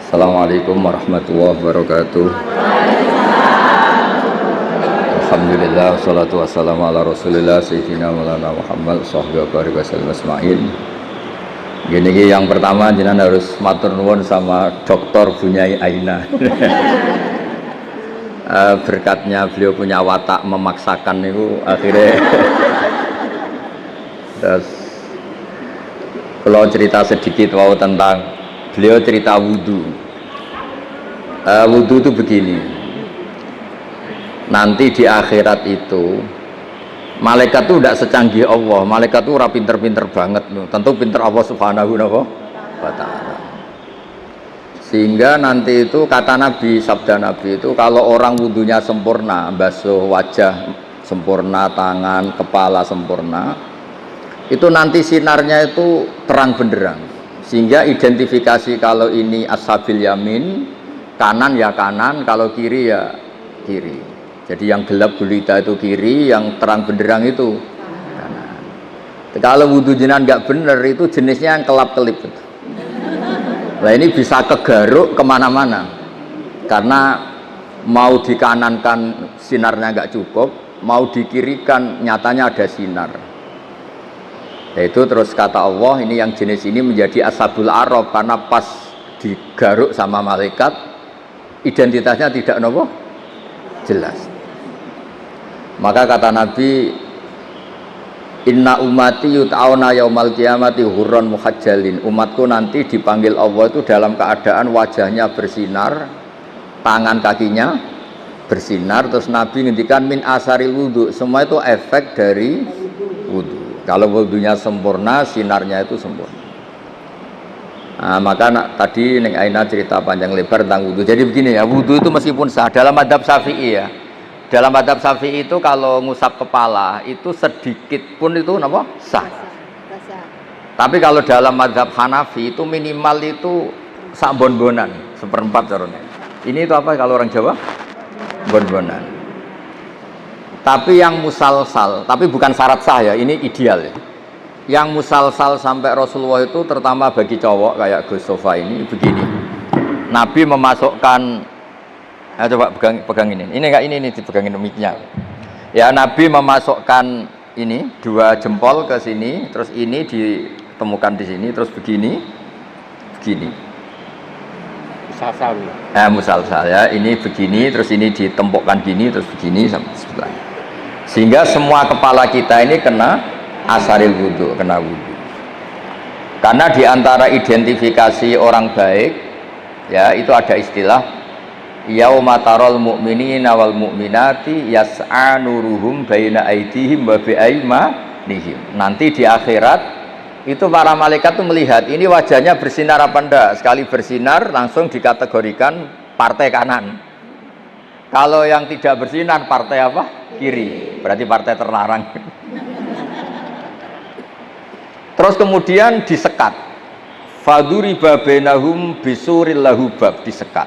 Assalamualaikum warahmatullahi wabarakatuh. Alhamdulillah, wassalatu wassalamu ala rasulillah Sayyidina Maulana Muhammad Sahbihi barik wasallam asma'in. Gini yang pertama jenengan harus matur nuwun sama Dr. Bunyai Aina. Berkatnya beliau punya watak memaksakan itu akhirnya. Terus kalau cerita sedikit tentang beliau cerita wudhu. Wudhu itu begini. Nanti di akhirat itu malaikat itu tidak secanggih Allah. Malaikat itu ora pinter-pinter banget loh. Tentu pinter Allah Subhanahu wa ta'ala. Sehingga nanti itu kata Nabi, sabda Nabi itu kalau orang wudhunya sempurna, basuh wajah sempurna, tangan, kepala sempurna, itu nanti sinarnya itu terang benderang. Sehingga identifikasi kalau ini ashabil yamin, kanan ya kanan, kalau kiri ya kiri. Jadi yang gelap gulita itu kiri, yang terang benderang itu kanan. Kalau wudhu jenengan nggak bener itu jenisnya yang kelap-kelip. Nah ini bisa kegaruk kemana-mana. Karena mau dikanankan sinarnya nggak cukup, mau dikirikan nyatanya ada sinar. Yaitu terus kata Allah ini yang jenis ini menjadi ashabul araf karena pas digaruk sama malaikat identitasnya tidak jelas. Maka kata Nabi, inna ummati yut'auna yaumal qiyamati hurran muhajjalin. Umatku nanti dipanggil Allah itu dalam keadaan wajahnya bersinar, tangan kakinya bersinar. Terus Nabi ngendikan min asaril wudhu, semua itu efek dari wudhu. Kalau wudhunya sempurna, sinarnya itu sempurna. Nah, maka tadi Neng Aina cerita panjang lebar tentang wudhu. Jadi begini ya, wudhu itu meskipun sah dalam madhab Syafi'i ya. Dalam madhab Syafi'i itu kalau ngusap kepala itu sedikit pun itu sah. Tapi kalau dalam madhab Hanafi itu minimal itu sak bon-bonan, seperempat caranya. Ini itu apa kalau orang Jawa? Bon-bonan. Tapi yang musalsal, tapi bukan syarat sah ya, ini ideal ya. Yang musalsal sampai Rasulullah itu terutama bagi cowok kayak Gus Sofa ini begini. Nabi memasukkan coba pegang ini. Ini enggak ini dipegangin mic-nya. Ya Nabi memasukkan ini dua jempol ke sini, terus ini ditemukan di sini, terus begini. Musalsal. Musalsal ya. Ini begini, terus ini ditempokkan gini, terus begini sampai sebelah. Sehingga semua kepala kita ini kena asaril wudhu, kena wudhu. Karena diantara identifikasi orang baik, ya itu ada istilah yauma taral mu'minina wal mu'minati yas'a nuruhum baina aydihim wa bi aymanihim. Nanti di akhirat itu para malaikat tuh melihat ini wajahnya bersinar apa enggak. Sekali bersinar langsung dikategorikan partai kanan. Kalau yang tidak bersinar partai apa? Kiri. Berarti partai terlarang. Terus kemudian disekat. Faduriba bainahum bisuril lahu bab, disekat.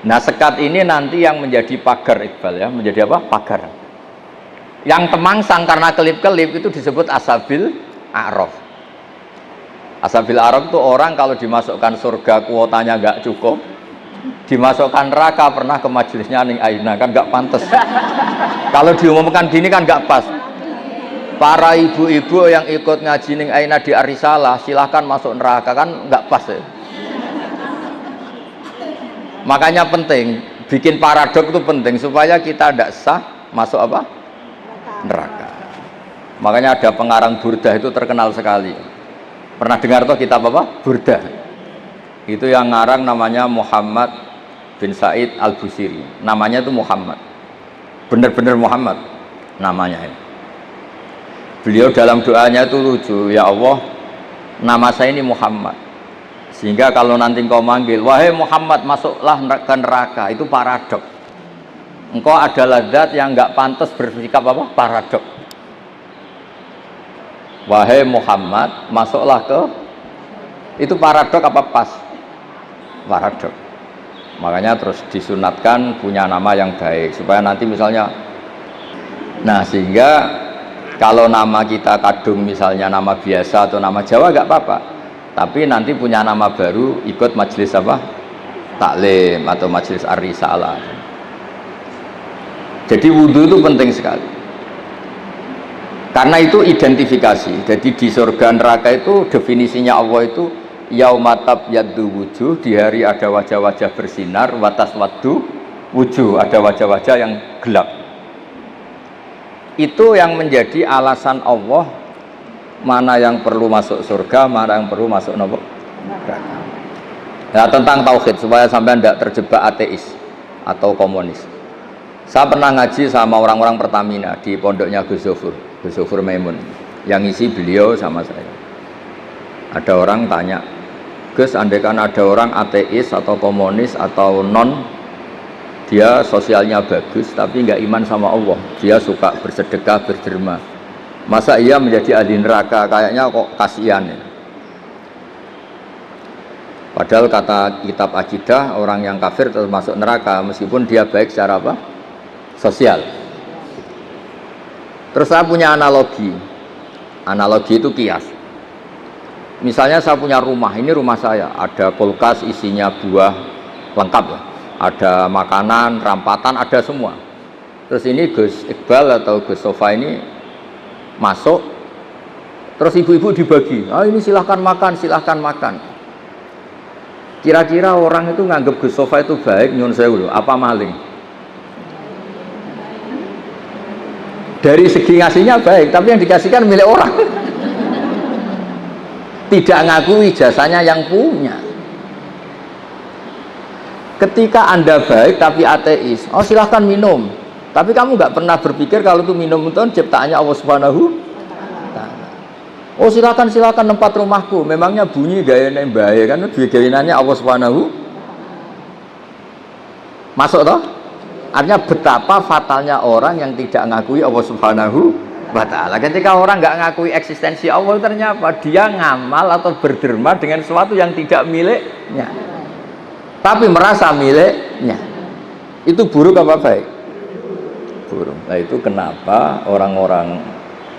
Nah sekat ini nanti yang menjadi pagar Iqbal ya, menjadi apa? Pagar. Yang temangsang karena kelip-kelip itu disebut ashabil a'raf. Ashabil a'raf itu orang kalau dimasukkan surga kuotanya nggak cukup, dimasukkan neraka pernah ke majelisnya Ning Aina kan nggak pantas. Kalau diumumkan gini kan nggak pas. Para ibu-ibu yang ikut ngaji Ning Aina di Arisalah silahkan masuk neraka kan nggak pas ya. Makanya penting, bikin paradok itu penting supaya kita tidak sah masuk apa? Neraka. Makanya ada pengarang Burdah itu terkenal sekali. Pernah dengar toh kitab apa? Burdah. Itu yang ngarang namanya Muhammad bin Said Al-Busiri. Namanya itu Muhammad. Benar-benar Muhammad namanya. Beliau dalam doanya itu lucu, ya Allah, nama saya ini Muhammad. Sehingga kalau nanti engkau manggil, wahai Muhammad masuklah ke neraka, itu paradok. Engkau adalah zat yang nggak pantas bersikap apa? Paradok. Wahai Muhammad masuklah ke, itu paradok apa pas? Paradok. Makanya terus disunatkan punya nama yang baik supaya nanti misalnya, nah sehingga kalau nama kita kadung misalnya nama biasa atau nama Jawa nggak apa-apa. tapi nanti punya nama baru, ikut majelis apa? Taklim atau majelis ar-risalah. Jadi wudhu itu penting sekali. Karena itu identifikasi. Jadi di surga neraka itu definisinya Allah itu yaumatab yaddu wujuh, di hari ada wajah-wajah bersinar, watas waddu wujuh, ada wajah-wajah yang gelap. Itu yang menjadi alasan Allah mana yang perlu masuk surga, mana yang perlu masuk neraka. Nah, tentang tauhid supaya sampai tidak terjebak ateis atau komunis. Saya pernah ngaji sama orang-orang Pertamina di pondoknya Gus Zofur Maimun, yang isi beliau sama saya. Ada orang tanya, Gus, andaikan ada orang ateis atau komunis atau non, dia sosialnya bagus tapi nggak iman sama Allah, dia suka bersedekah, berderma, masa ia menjadi ahli neraka? Kayaknya kok kasihan ya. Padahal kata kitab akidah, orang yang kafir tetap masuk neraka meskipun dia baik secara apa? Sosial. Terus saya punya analogi itu kias. Misalnya saya punya rumah, ini rumah saya, ada kulkas isinya buah lengkap ya, ada makanan, rampatan, ada semua. Terus ini Gus Iqbal atau Gus Sofa ini masuk, terus ibu-ibu dibagi, ini silahkan makan, silahkan makan. Kira-kira orang itu nganggap Gus Sofa itu baik, nyun sewu, apa maling? Dari segi ngasihnya baik, tapi yang dikasihkan milik orang. Tidak ngakui jasanya yang punya. Ketika Anda baik tapi ateis, silahkan minum, tapi kamu nggak pernah berpikir kalau itu minum itu ciptaannya Allah Subhanahu wa Ta'ala. Silakan tempat rumahku, memangnya bunyi gayanya bahaya kan, gayaannya Allah Subhanahu. Masuk toh? Artinya betapa fatalnya orang yang tidak ngakui Allah Subhanahu wa Ta'ala. Ketika orang nggak ngakui eksistensi Allah, ternyata apa? Dia ngamal atau berderma dengan sesuatu yang tidak miliknya, tapi merasa miliknya. Itu buruk apa baik? Buruk. Nah, itu kenapa orang-orang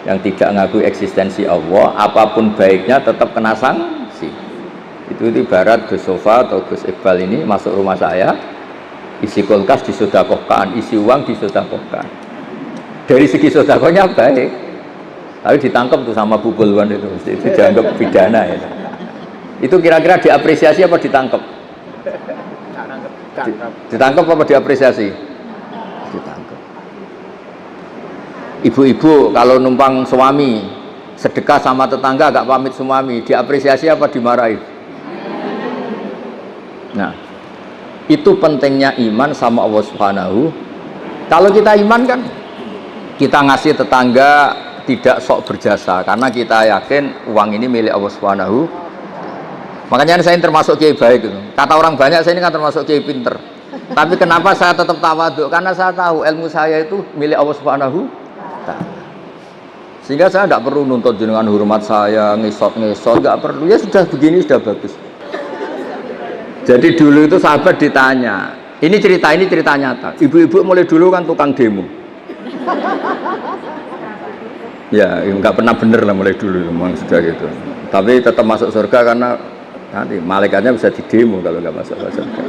yang tidak ngakui eksistensi Allah, apapun baiknya tetap kena sanksi. Itu ibarat Gus Sofa atau Gus Iqbal ini masuk rumah saya, isi kulkas disedekahkan, isi uang disedekahkan. Dari segi sedekahnya baik, tapi ditangkap tuh sama Bu Bulwan itu dianggap pidana ya. Itu kira-kira diapresiasi apa ditangkap? Ditangkap apa diapresiasi? Ditangkap. Ibu-ibu kalau numpang suami sedekah sama tetangga agak pamit suami, diapresiasi apa dimarahi? Nah, itu pentingnya iman sama Allah Subhanahu. Kalau kita iman kan kita ngasih tetangga tidak sok berjasa karena kita yakin uang ini milik Allah Subhanahu. Makanya saya termasuk kiai baik gitu. Kata orang banyak saya ini kan termasuk kiai pinter. Tapi kenapa saya tetap tawaduk? Karena saya tahu ilmu saya itu milik Allah Subhanahu. Sehingga saya tidak perlu nuntut jenengan hormat saya, ngesot, nggak perlu. Ya sudah begini sudah bagus. Jadi dulu itu sahabat ditanya, ini cerita nyata. Ibu-ibu mulai dulu kan tukang demo. Ya nggak pernah bener lah mulai dulu, memang sudah gitu. Tapi tetap masuk surga karena nanti malaikatnya bisa didemo kalau nggak masuk surga.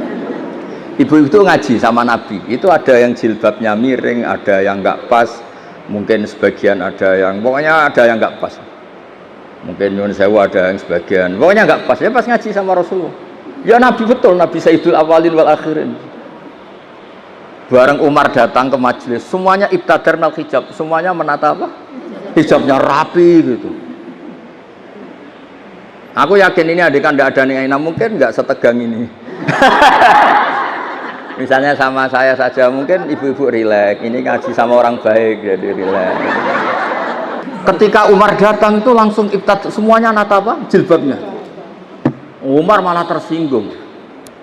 Ibu itu ngaji sama Nabi. Itu ada yang jilbabnya miring, ada yang nggak pas. Mungkin sebagian ada yang, pokoknya ada yang nggak pas. Mungkin nyun sewu ada yang sebagian, pokoknya nggak pas. Ya pas ngaji sama Rasulullah. Ya Nabi betul, Nabi Sayyidul Awalin wal Akhirin. Bareng Umar datang ke majelis, semuanya ibtadarnal hijab, semuanya menata apa? Hijabnya rapi gitu. Aku yakin ini adegan tidak ada nih, mungkin nggak setegang ini. Misalnya sama saya saja, mungkin ibu-ibu rileks, ini ngaji sama orang baik jadi rileks. Ketika Umar datang itu langsung ibtad, semuanya nata apa? Jilbabnya. Umar malah tersinggung.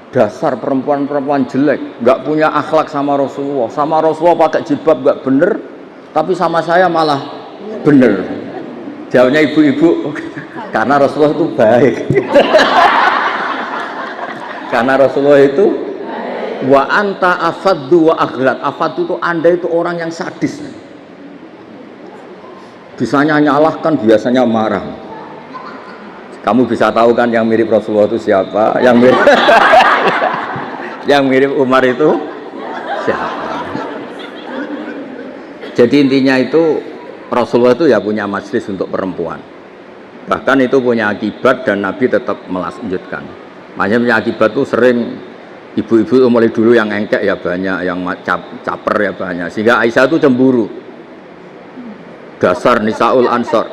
Dasar perempuan-perempuan jelek, nggak punya akhlak sama Rasulullah. Sama Rasulullah pakai jilbab nggak bener, tapi sama saya malah bener. Jawabnya ibu-ibu, karena Rasulullah itu baik. Karena Rasulullah itu wa anta afaddu wa aghlat. Afaddu itu Anda itu orang yang sadis. Bisanya nyalahkan, biasanya marah. Kamu bisa tahu kan yang mirip Rasulullah itu siapa? Yang mirip yang mirip Umar itu siapa? Jadi intinya itu Rasulullah itu ya punya majlis untuk perempuan. Bahkan itu punya akibat dan Nabi tetap melanjutkan. Makanya punya akibat tuh sering ibu-ibu mulai dulu yang engkek ya banyak, yang caper ya banyak. Sehingga Aisyah itu cemburu. Dasar Nisaul Ansor.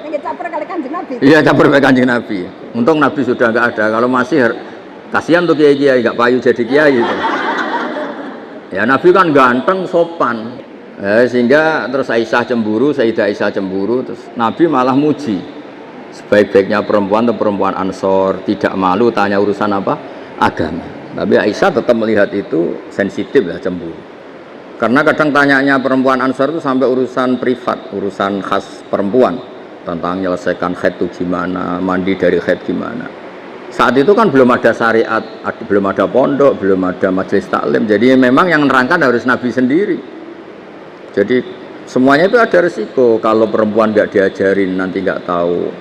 Iya, caper kali Kanjeng Nabi. Untung Nabi sudah nggak ada. Kalau masih kasihan tuh kiai-kiai nggak payu jadi kiai gitu. Ya Nabi kan ganteng, sopan. Sehingga terus Aisyah cemburu, Sayyidah Aisyah cemburu, terus Nabi malah muji sebaik-baiknya perempuan atau perempuan Ansor, tidak malu tanya urusan apa? Agama. Tapi Aisyah tetap melihat itu sensitif lah, cemburu. Karena kadang tanyanya perempuan Ansor itu sampai urusan privat, urusan khas perempuan, tentang menyelesaikan haid itu gimana, mandi dari haid gimana. Saat itu kan belum ada syariat, belum ada pondok, belum ada majelis taklim. Jadi memang yang menerangkan harus Nabi sendiri. Jadi semuanya itu ada resiko. Kalau perempuan nggak diajarin nanti nggak tahu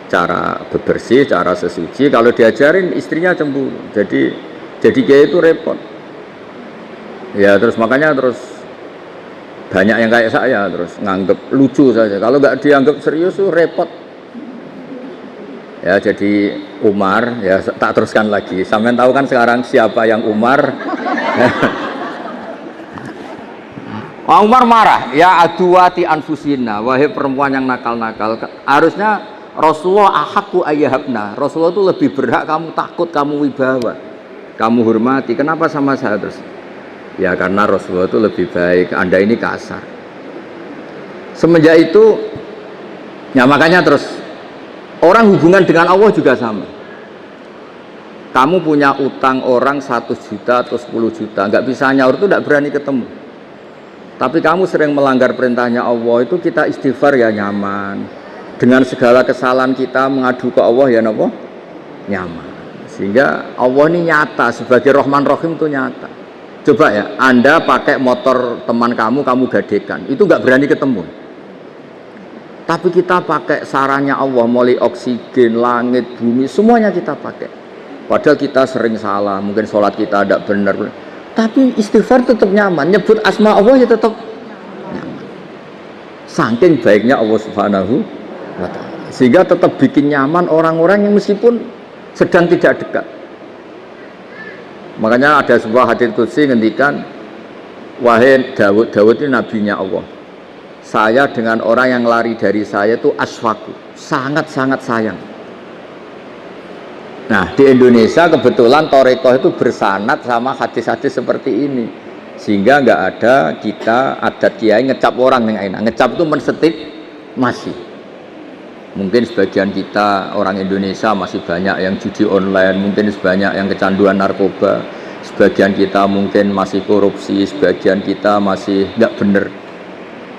cara bebersih, cara sesuci. Kalau diajarin istrinya cemburu. Jadi kayak itu repot. Ya terus makanya terus banyak yang kayak saya terus nganggep lucu saja. Kalau nggak dianggap serius tuh repot. Ya jadi Umar ya tak teruskan lagi. Sampai tahu kan sekarang siapa yang Umar? Umar marah, ya aduwati anfusina, wahai perempuan yang nakal-nakal. Harusnya Rasulullah ahakku ayyahabna. Rasulullah itu lebih berhak kamu takut, kamu wibawa, kamu hormati. Kenapa sama saya terus? Ya karena Rasulullah itu lebih baik, Anda ini kasar. Semenjak itu, ya makanya terus orang hubungan dengan Allah juga sama. Kamu punya utang orang 1 juta atau 10 juta, nggak bisa nyaur itu nggak berani ketemu. Tapi kamu sering melanggar perintahnya Allah, itu kita istighfar ya nyaman. Dengan segala kesalahan kita mengadu ke Allah ya napa? Nyaman. Sehingga Allah ini nyata, sebagai Rahman Rahim itu nyata. Coba ya, Anda pakai motor teman kamu gadekan, itu nggak berani ketemu. Tapi kita pakai sarannya Allah, mulai oksigen, langit, bumi, semuanya kita pakai. Padahal kita sering salah, mungkin sholat kita tidak benar. Tapi istighfar tetap nyaman, nyebut asma Allah ya tetap nyaman. Saking baiknya Allah Subhanahu wa Ta'ala, sehingga tetap bikin nyaman orang-orang yang meskipun sedang tidak dekat. Makanya ada sebuah hadits qudsi ngendikan, wahai Daud ini nabinya Allah. Saya dengan orang yang lari dari saya itu aswaku, sangat-sangat sayang. Nah di Indonesia kebetulan Torekoh itu bersanad sama hadis-hadis seperti ini, sehingga nggak ada kita adat kiai ngecap orang yang enak. Ngecap itu mensetip masih. Mungkin sebagian kita orang Indonesia masih banyak yang judi online, mungkin sebanyak yang kecanduan narkoba, sebagian kita mungkin masih korupsi, sebagian kita masih nggak bener.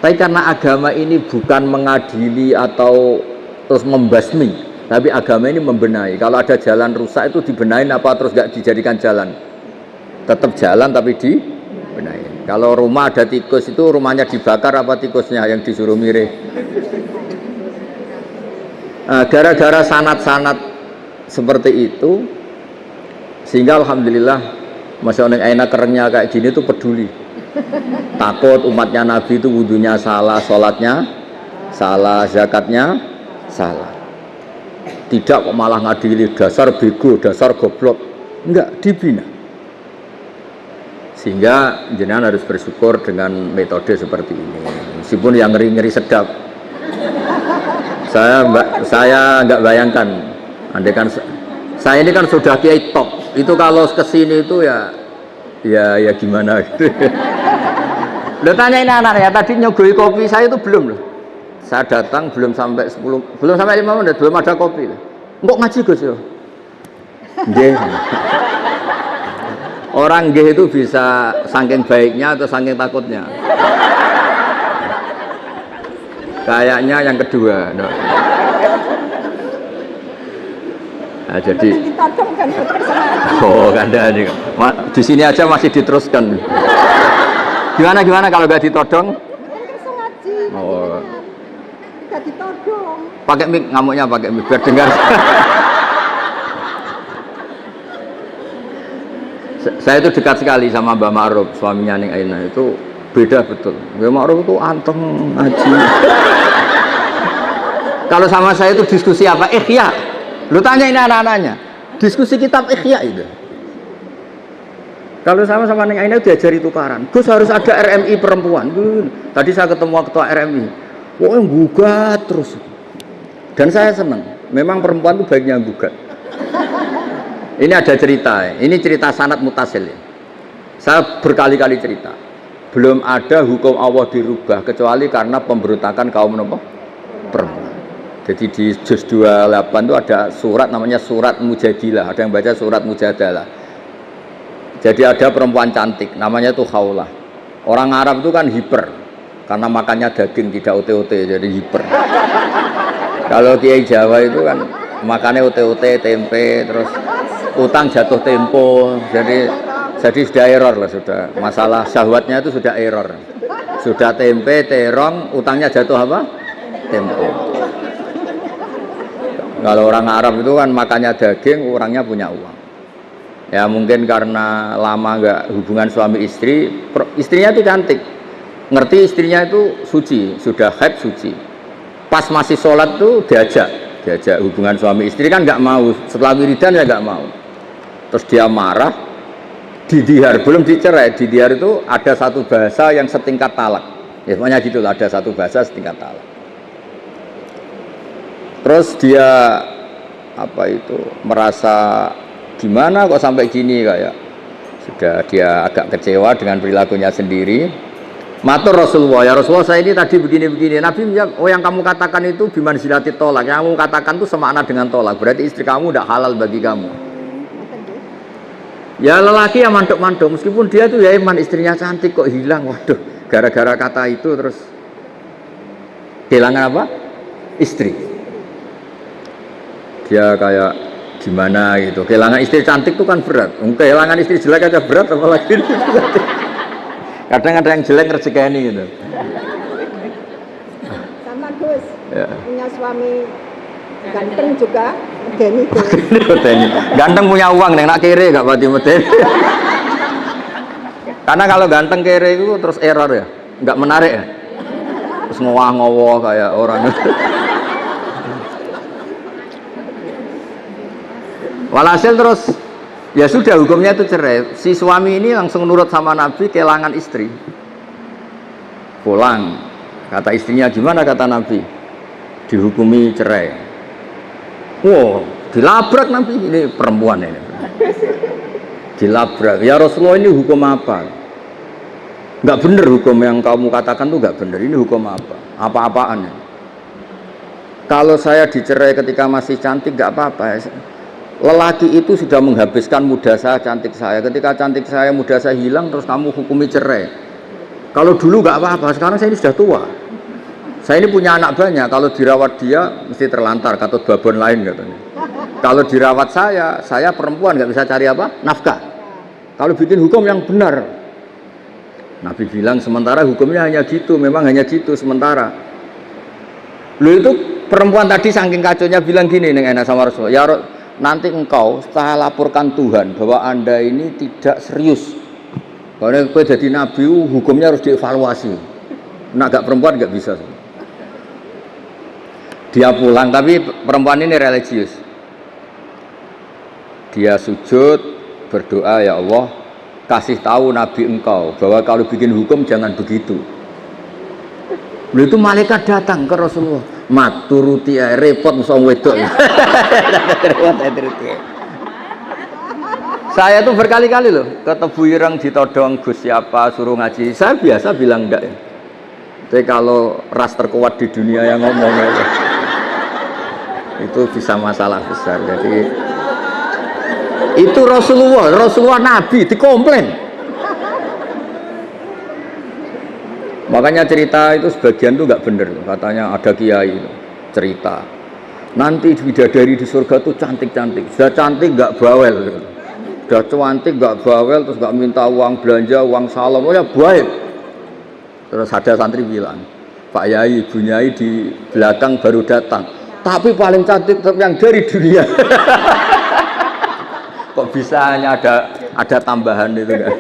Tapi karena agama ini bukan mengadili atau terus membasmi, tapi agama ini membenahi. Kalau ada jalan rusak itu dibenahin apa terus nggak dijadikan jalan? Tetap jalan tapi dibenahi. Kalau rumah ada tikus itu rumahnya dibakar apa tikusnya yang disuruh mirih? Gara-gara sanat-sanat seperti itu, sehingga alhamdulillah masih orang enak kerennya kayak gini tuh peduli. Takut umatnya Nabi itu wudunya salah, sholatnya salah, zakatnya salah. Tidak kok malah ngadili dasar bego, dasar goblok. Enggak, dibina. Sehingga jenengan harus bersyukur dengan metode seperti ini. Meskipun yang ngeri-ngeri sedap. Saya enggak bayangkan. Andai kan saya ini kan sudah kiai top. Itu kalau kesini itu ya gimana gitu. Lo tanyain anak-anak ya, tadi nyogoi kopi saya itu belum loh. Saya datang belum sampai 5 menit belum ada kopi. Kok ngaji Gus ya? Nggih. Orang nggih itu bisa saking baiknya atau saking takutnya. Kayaknya yang kedua. No. Nah, jadi oh kanda nih. Di sini aja masih diteruskan. Gimana kalau nggak ditodong? Oh. Ditodong. Pakai mic, ngamuknya pakai mic biar dengar. Saya itu dekat sekali sama Mbak Ma'ruf, suaminya Ning Aina itu beda betul. Mbak Ma'ruf itu anteng ngaji. Kalau sama saya itu diskusi apa? Ikhya. Lu tanya ini anak-anaknya. Diskusi kitab Ikhya itu. Kalau sama Ning Aina diajari tukaran. Gus harus ada RMI perempuan. Tadi saya ketemu ketua RMI. Wah, gugat terus. Dan saya senang. Memang perempuan itu baiknya gugat. Ini ada cerita, ini cerita sanad mutasil ya. Saya berkali-kali cerita. Belum ada hukum Allah dirubah kecuali karena pemberontakan kaum perempuan. Jadi di juz 28 itu ada surat namanya surat Mujadilah. Ada yang baca surat Mujadalah. Jadi ada perempuan cantik, namanya itu Khawlah. Orang Arab itu kan hiper, karena makannya daging tidak ote-ote, jadi hiper. Kalau Kiai Jawa itu kan makannya ote-ote, tempe, terus utang jatuh tempo, jadi sudah error lah, sudah masalah syahwatnya itu sudah error, sudah tempe, terong, utangnya jatuh apa? Tempo. Kalau orang Arab itu kan makannya daging, orangnya punya uang. Ya mungkin karena lama nggak hubungan suami istri, istrinya itu cantik, ngerti istrinya itu suci, sudah haid suci. Pas masih sholat tuh diajak hubungan suami istri kan nggak mau, setelah wiridan ya nggak mau. Terus dia marah, didihar, belum dicerai. Didihar itu ada satu bahasa yang setingkat talak. Ya semuanya gitu lah, ada satu bahasa setingkat talak. Terus dia merasa gimana kok sampai gini, kayak sudah dia agak kecewa dengan perilakunya sendiri. Matur Rasulullah, ya Rasulullah saya ini tadi begini-begini. Nabi menjawab, oh yang kamu katakan itu biman zilati tolak. Yang kamu katakan itu semakna dengan tolak. Berarti istri kamu tidak halal bagi kamu. Ya lelaki yang mandok-mandok, meskipun dia tuh ya iman, istrinya cantik kok hilang. Waduh, gara-gara kata itu terus kehilangan apa? Istri. Dia kayak gimana gitu. Kehilangan istri cantik tuh kan berat. Kehilangan istri jelek aja berat, apalagi kadang ada yang jelek rezekani gitu. Sama Gus, ya. Punya suami ganteng juga, medeni tuh. Ganteng punya uang, nak kere gak pati medeni. Karena kalau ganteng kere itu terus error ya, nggak menarik ya. Terus ngowah-ngowah kayak orang. Walhasil terus ya sudah, hukumnya itu cerai. Si suami ini langsung nurut sama Nabi, kehilangan istri. Pulang, kata istrinya gimana, kata Nabi, dihukumi cerai. Wow, dilabrak Nabi, ini perempuan ini. Dilabrak. Ya Rasulullah, ini hukum apa? Nggak bener hukum yang kamu katakan tuh nggak bener. Ini hukum apa? Apa-apaan ya? Kalau saya dicerai ketika masih cantik nggak apa-apa. Lelaki itu sudah menghabiskan muda saya, cantik saya. Ketika cantik saya, muda saya hilang, terus kamu hukumi cerai. Kalau dulu nggak apa-apa, sekarang saya ini sudah tua. Saya ini punya anak banyak, kalau dirawat dia mesti terlantar, katut babon lain katanya. Kalau dirawat saya perempuan nggak bisa cari apa? Nafkah. Kalau bikin hukum yang benar, Nabi bilang sementara hukumnya hanya gitu, memang hanya gitu sementara. Lu itu perempuan tadi saking kacaunya bilang gini nih enak sama Rasulullah, ya nanti engkau setelah laporkan Tuhan bahwa anda ini tidak serius. Karena kau jadi Nabi, hukumnya harus dievaluasi. Nah gak perempuan nggak bisa. Dia pulang, tapi perempuan ini religius. Dia sujud, berdoa, ya Allah, kasih tahu Nabi engkau bahwa kalau bikin hukum jangan begitu. Lalu itu malaikat datang ke Rasulullah. Mat turuti repot musuh wedok. Saya tuh berkali-kali loh ketemu ireng ditodong Gus siapa suruh ngaji. Saya biasa bilang enggak ya. Tapi kalau ras terkuat di dunia yang ngomong itu bisa masalah besar. Jadi itu Rasulullah Nabi dikomplain. Makanya cerita itu sebagian tuh nggak bener. Katanya ada kiai cerita nanti bidadari di surga tuh cantik-cantik. Sudah cantik nggak bawel, sudah cantik nggak bawel, terus nggak minta uang belanja, uang salam, oh ya baik. Terus ada santri bilang, Pak Yai, Ibu Nyai di belakang baru datang, tapi paling cantik yang dari dunia. Kok bisa hanya ada ada tambahan itu kan.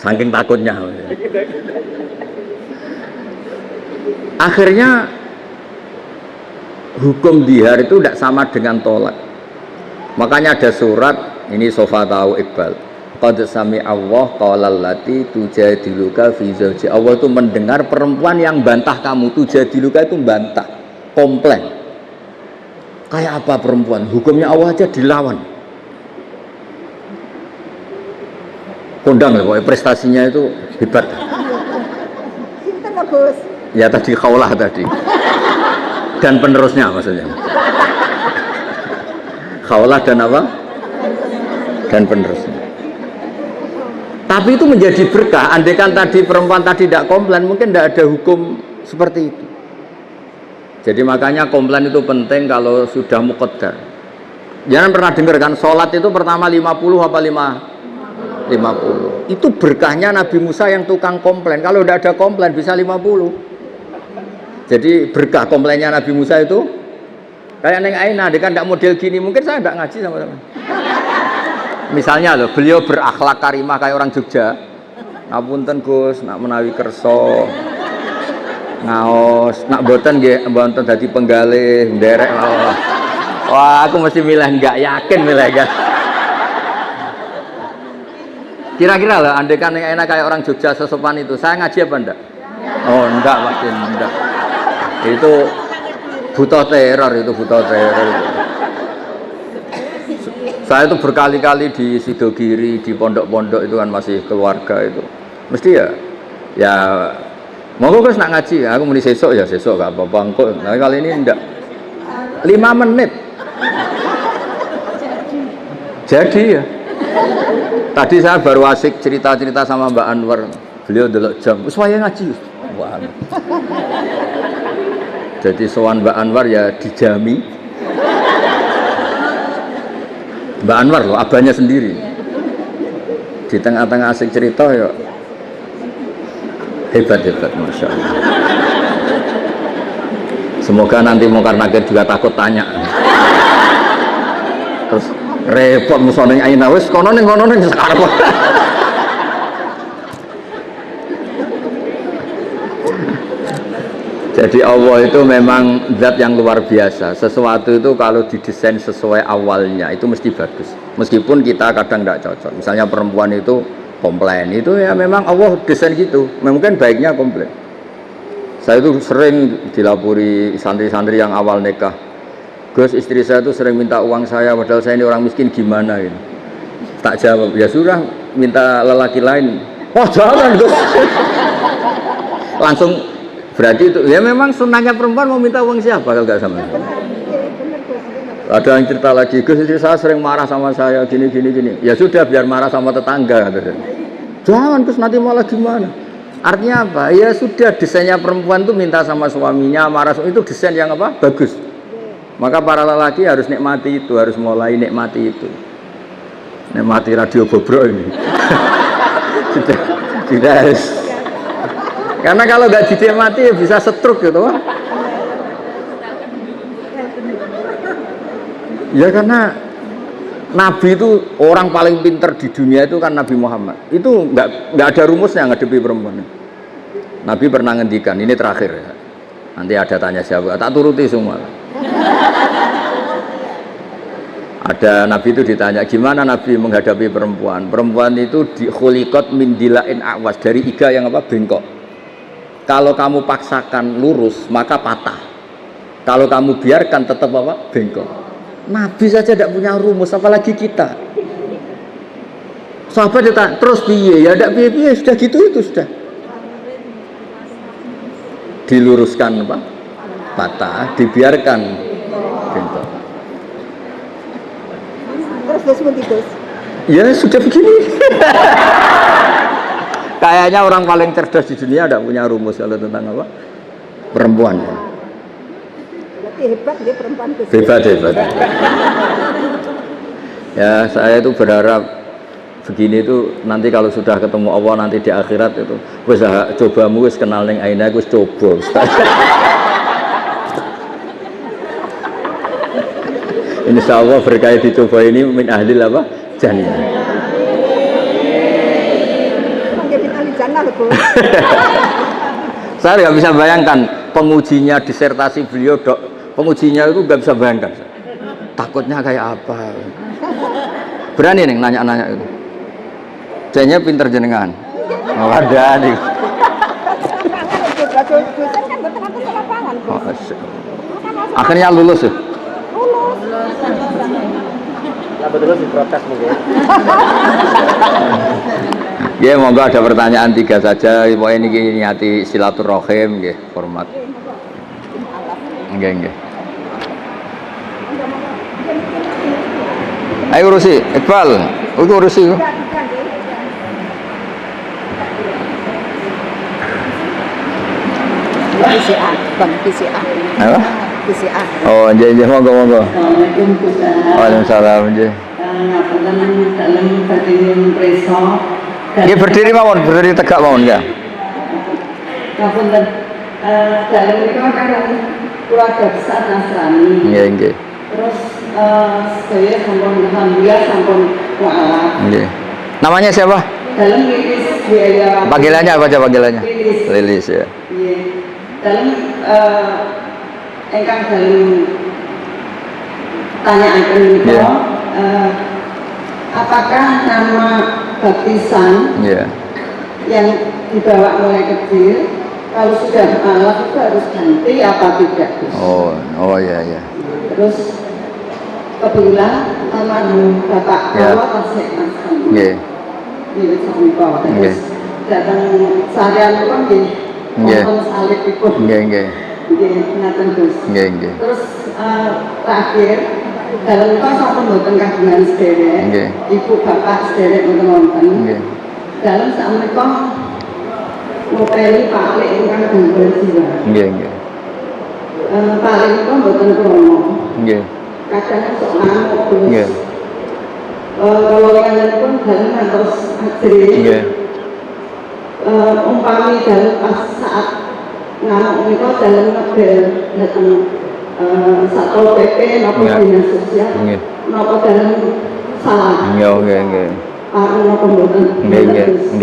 Saking takutnya. Akhirnya hukum dihar itu tidak sama dengan tolak. Makanya ada surat ini Sofa tahu Iqbal. Qad sami Allah qaulal lati tujadiluka fi zawji. Allah itu mendengar perempuan yang bantah kamu. Tujadiluka itu bantah, komplain. Kayak apa perempuan? Hukumnya Allah aja dilawan. Kondang ya, pokoknya prestasinya itu hebat. Sinten Gus? Ya tadi Khaulah tadi. Dan penerusnya maksudnya. Khaulah dan apa? Dan penerusnya. Tapi itu menjadi berkah. Andaikan tadi perempuan tadi tidak komplain, mungkin tidak ada hukum seperti itu. Jadi makanya komplain itu penting kalau sudah muqaddar. Jangan pernah dengar kan sholat itu pertama 50 apa 50. Itu berkahnya Nabi Musa yang tukang komplain. Kalau tidak ada komplain bisa 50. Jadi berkah komplainnya Nabi Musa itu kayak Neng Aina, dia kan tidak model gini, mungkin saya tidak ngaji sama-sama. Misalnya loh, beliau berakhlak karimah kayak orang Jogja. Ngapunten Gus, nak menawi kerso, ngaos, nak boten nggih, mboten dadi penggalih, nderek. Wah, aku mesti milih enggak yakin milih enggak. Kira-kira loh, andai kan Neng Aina kayak orang Jogja sesopan itu, saya ngaji apa enggak? Oh, enggak, pasti enggak. Itu butuh teror, itu butuh teror. Saya itu berkali-kali di Sidogiri, di pondok-pondok itu kan masih keluarga itu. Mesti ya monggo Gus nak ngaji, aku muni sesuk ya sesuk gak apa-apa engko. Nah kali ini enggak. 5 menit. Jadi ya. Tadi saya baru asik cerita-cerita sama Mbak Anwar. Beliau delok jam, wis wayahe ngaji. Wah. Jadi sowan Mbak Anwar ya dijami. Mbak Anwar loh, abahnya sendiri. Di tengah-tengah asik cerita ya hebat-hebat, Masya Allah. Semoga nanti Mungkar Nakir juga takut tanya. Terus repot musoning Aina wis kono ning sekarang. Jadi Allah itu memang zat yang luar biasa. Sesuatu itu kalau didesain sesuai awalnya itu mesti bagus. Meskipun kita kadang tidak cocok. Misalnya perempuan itu komplain, itu ya memang Allah desain gitu. Mungkin baiknya komplain. Saya itu sering dilapori santri-santri yang awal nikah. Gus, istri saya itu sering minta uang saya, padahal saya ini orang miskin, gimana gitu. Tak jawab, ya sudah minta lelaki lain. Oh jangan Gus. Langsung. Berarti itu, ya memang sunnahnya perempuan mau minta uang siapa kalau nggak sama. Ada yang cerita lagi, Gus istri saya sering marah sama saya, gini. Ya sudah biar marah sama tetangga. Jangan Gus nanti malah gimana. Artinya apa? Ya sudah desainnya perempuan itu minta sama suaminya, marah itu desain yang apa? Bagus. Maka para lelaki harus nikmati itu, harus mulai nikmati itu. Nikmati radio bobrok ini. Sudah. Karena kalau nggak dinikmati ya bisa stroke gitu. Ya karena Nabi itu orang paling pinter di dunia itu kan Nabi Muhammad. Itu nggak ada rumusnya ngadepi perempuan. Nabi pernah ngendikan, ini terakhir ya. Nanti ada tanya siapa, tak turuti semua. Ada Nabi itu ditanya, gimana Nabi menghadapi perempuan? Perempuan itu khuliqat min dilain awas, dari iga yang apa? Bengkok. Kalau kamu paksakan lurus, maka patah. Kalau kamu biarkan tetap apa? Bengkok. Nabi saja tidak punya rumus, apalagi kita. Sahabat ditanya, terus piye? Ya tidak piye-piye, sudah gitu itu sudah. Diluruskan apa? Patah, dibiarkan bengkok. Terus Gus. Ya sudah begini. Kayaknya orang paling cerdas di dunia tidak punya rumus kalau tentang apa? Perempuan. Berarti hebat dia perempuan Gus. Hebat. Ya saya itu berharap begini itu nanti kalau sudah ketemu Allah nanti di akhirat itu wis cobamu wis kenal ning Aina wis coba. Insya Allah berkait dicoba ini min ahlil apa? Jannah. Mangke pinali jannah lho, Bu. Saya nggak bisa bayangkan pengujinya disertasi beliau, pengujinya itu nggak bisa bayangkan. Takutnya kayak apa? Berani nih nanya-nanya itu. Jadinya pinter jenengan. Oh, ada nih. Dosen kan betul aku ke lapangan, Bu. Akhirnya lulus ya? Lulus. Nah, betul diprotes mungkin. Ya, monggo ada pertanyaan 3 saja. Pokoknya ini niati silaturahim, nggih, hormat. Nggih. Ayo urusi, Iqbal, urusi. PCA, Bang PCA. Apa? PCA. Oh, nggih, monggo. Assalamualaikum Ustaz. Waalaikumsalam, nggih. Ngapunten dalam bagian preso. Nggih berdiri mawon, berdiri tegak mawon ya. Ngapunten dalam itu kan keluarga besar Nasrani. Nggih. Terus saya sampun alhamdulillah sampun mualaf. Nggih. Namanya siapa? Dalam lilis biaya. Panggilannya apa aja panggilannya? Lilis. Lilis ya. Iya. Dalam engkang dalam tanyaan itu Iya. apakah nama baptisan Iya. yang dibawa mulai kecil kalau sudah mualaf itu harus ganti apa tidak? Oh ya. Terus kebetulan almarhum bapak Ya. bawa tasik naskan Nggih. di Wisma terus datang seharian itu kan di Nggih. nonton salib itu Nggih. di ngaten Gus. Nggih. Terus terakhir dalam itu sampun mboten kagungan sederek, Nggih. ibu bapak sederek mboten wonten. Nggih. Dalam sakmenika ngopeni Pak ingkang gangguan jiwa. Nggih. Pak itu mboten kromo. Nggih. Kadang sok ngamuk terus. Nggih. Kalau yang pun dalam ngantos ajri. Nggih. Umpami dalam pas saat ngamuk itu dalam ngebel datang Satpol PP nopo Nggih. dinas sosial Nggih. nopo dalam salah. Nggih. Pak nopo mboten. Nggih. Terus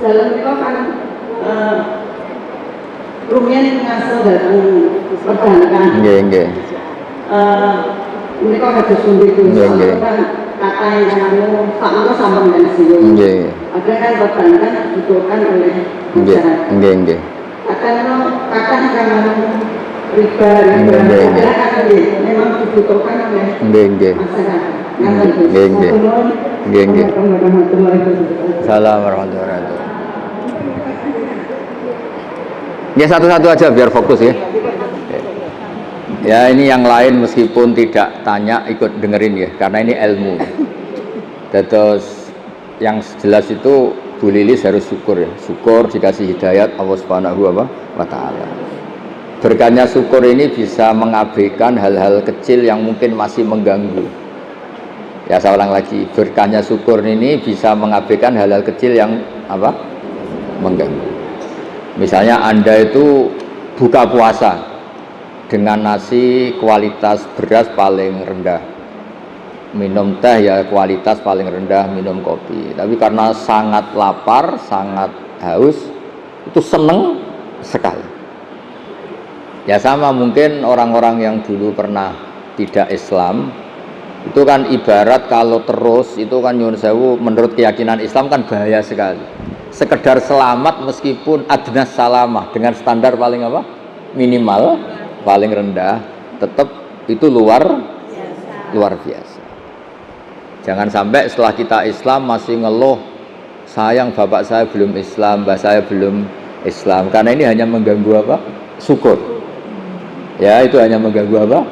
dalam itu kan rumiyin ngasuh datang perbankan. Nggih. Ini kok ada sumber itu, Nggih. kan kata yang anu sama sama pensiun. Nggih. Ada kan perbankan dibutuhkan oleh masyarakat. Nggih. Kata yang anu riba, Nggih. kan memang dibutuhkan oleh Nggih. masyarakat. Nggih. Nggih. Salam warahmatullahi wabarakatuh. Ya satu-satu aja biar fokus ya. Ya ini yang lain meskipun tidak tanya ikut dengerin ya karena ini ilmu. Terus yang jelas itu Bu Lilis harus syukur ya. Syukur dikasih hidayat Allah Subhanahu wa taala. Berkahnya syukur ini bisa mengabaikan hal-hal kecil yang mungkin masih mengganggu. Ya saya ulang lagi, berkahnya syukur ini bisa mengabaikan hal-hal kecil yang apa? Mengganggu. Misalnya Anda itu buka puasa dengan nasi kualitas beras paling rendah, minum teh ya kualitas paling rendah, minum kopi, tapi karena sangat lapar, sangat haus, itu seneng sekali. Ya sama mungkin orang-orang yang dulu pernah tidak Islam, itu kan ibarat kalau terus itu kan nyun sewu menurut keyakinan Islam kan bahaya sekali. Sekedar selamat meskipun adnas salamah dengan standar paling apa? Minimal, paling rendah, tetap itu luar biasa. Jangan sampai setelah kita Islam masih ngeluh, sayang bapak saya belum Islam, mbak saya belum Islam, karena ini hanya mengganggu apa? Syukur. Ya itu hanya mengganggu apa?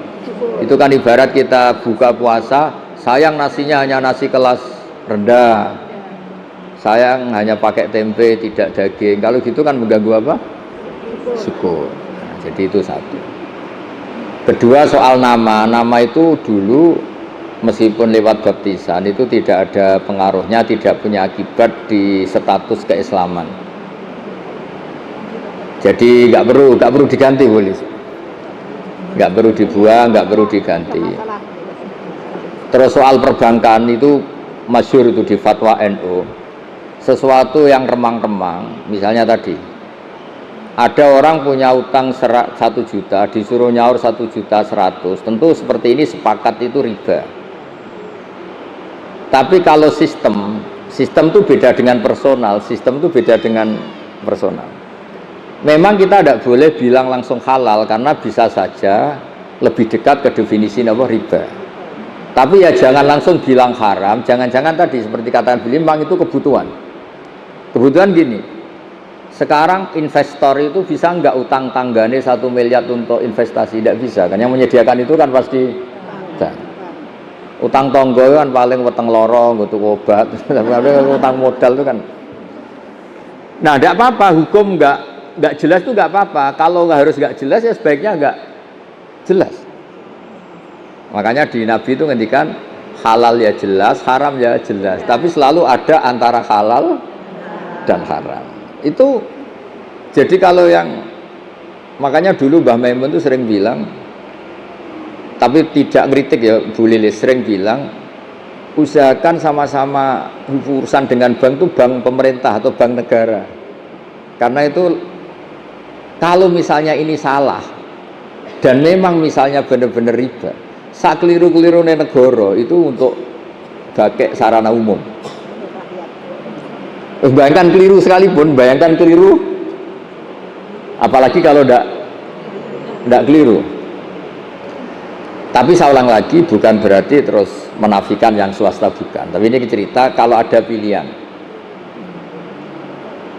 Itu kan ibarat kita buka puasa, sayang nasinya hanya nasi kelas rendah, sayang hanya pakai tempe tidak daging, kalau gitu kan mengganggu apa? Syukur. Nah, jadi itu satu. Kedua soal nama itu dulu meskipun lewat baptisan itu tidak ada pengaruhnya, tidak punya akibat di status keislaman. Jadi nggak perlu diganti boleh, nggak perlu dibuang, nggak perlu diganti. Terus soal perbankan itu masyhur itu di fatwa NU. Sesuatu yang remang-remang, misalnya tadi ada orang punya utang 1 juta, disuruh nyaur 1.100.000, tentu seperti ini sepakat itu riba. Tapi kalau sistem itu beda dengan personal, sistem itu beda dengan personal. Memang kita tidak boleh bilang langsung halal karena bisa saja lebih dekat ke definisi apa riba. Tapi ya jangan langsung bilang haram, jangan-jangan tadi seperti katakan beliau memang itu kebutuhan. Kebutuhan gini, sekarang investor itu bisa nggak utang tanggane 1 miliar untuk investasi? Tidak bisa kan, yang menyediakan itu kan pasti utang tonggo kan paling weteng loro untuk obat, utang modal itu kan. Nah, tidak apa-apa, hukum nggak jelas itu nggak apa-apa. Kalau nggak harus nggak jelas ya sebaiknya nggak jelas. Makanya di Nabi itu ngendikan halal ya jelas, haram ya jelas. Tapi selalu ada antara halal dan haram. Itu jadi kalau yang makanya dulu Mbah Maimun itu sering bilang, tapi tidak ngeritik ya Bu Lilis, sering bilang usahakan sama-sama urusan dengan bank itu bank pemerintah atau bank negara. Karena itu kalau misalnya ini salah dan memang misalnya benar-benar riba, sak keliru-keliru negara itu untuk pakai sarana umum. Bayangkan keliru sekalipun, bayangkan keliru, apalagi kalau tidak keliru. Tapi saya ulang lagi, bukan berarti terus menafikan yang swasta, bukan. Tapi ini cerita kalau ada pilihan.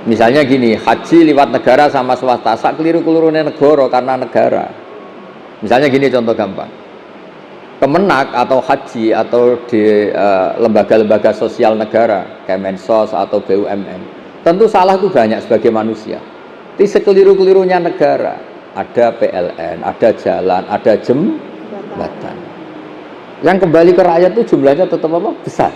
Misalnya gini, haji lewat negara sama swasta, sak keliru-keliru negara karena negara. Misalnya gini contoh gampang. Kemenak atau haji atau di lembaga-lembaga sosial negara, Kemensos atau BUMN, tentu salah itu banyak sebagai manusia. Tapi sekeliru-kelirunya negara, ada PLN, ada jalan, ada jembatan. Yang kembali ke rakyat itu jumlahnya tetap apa? Besar.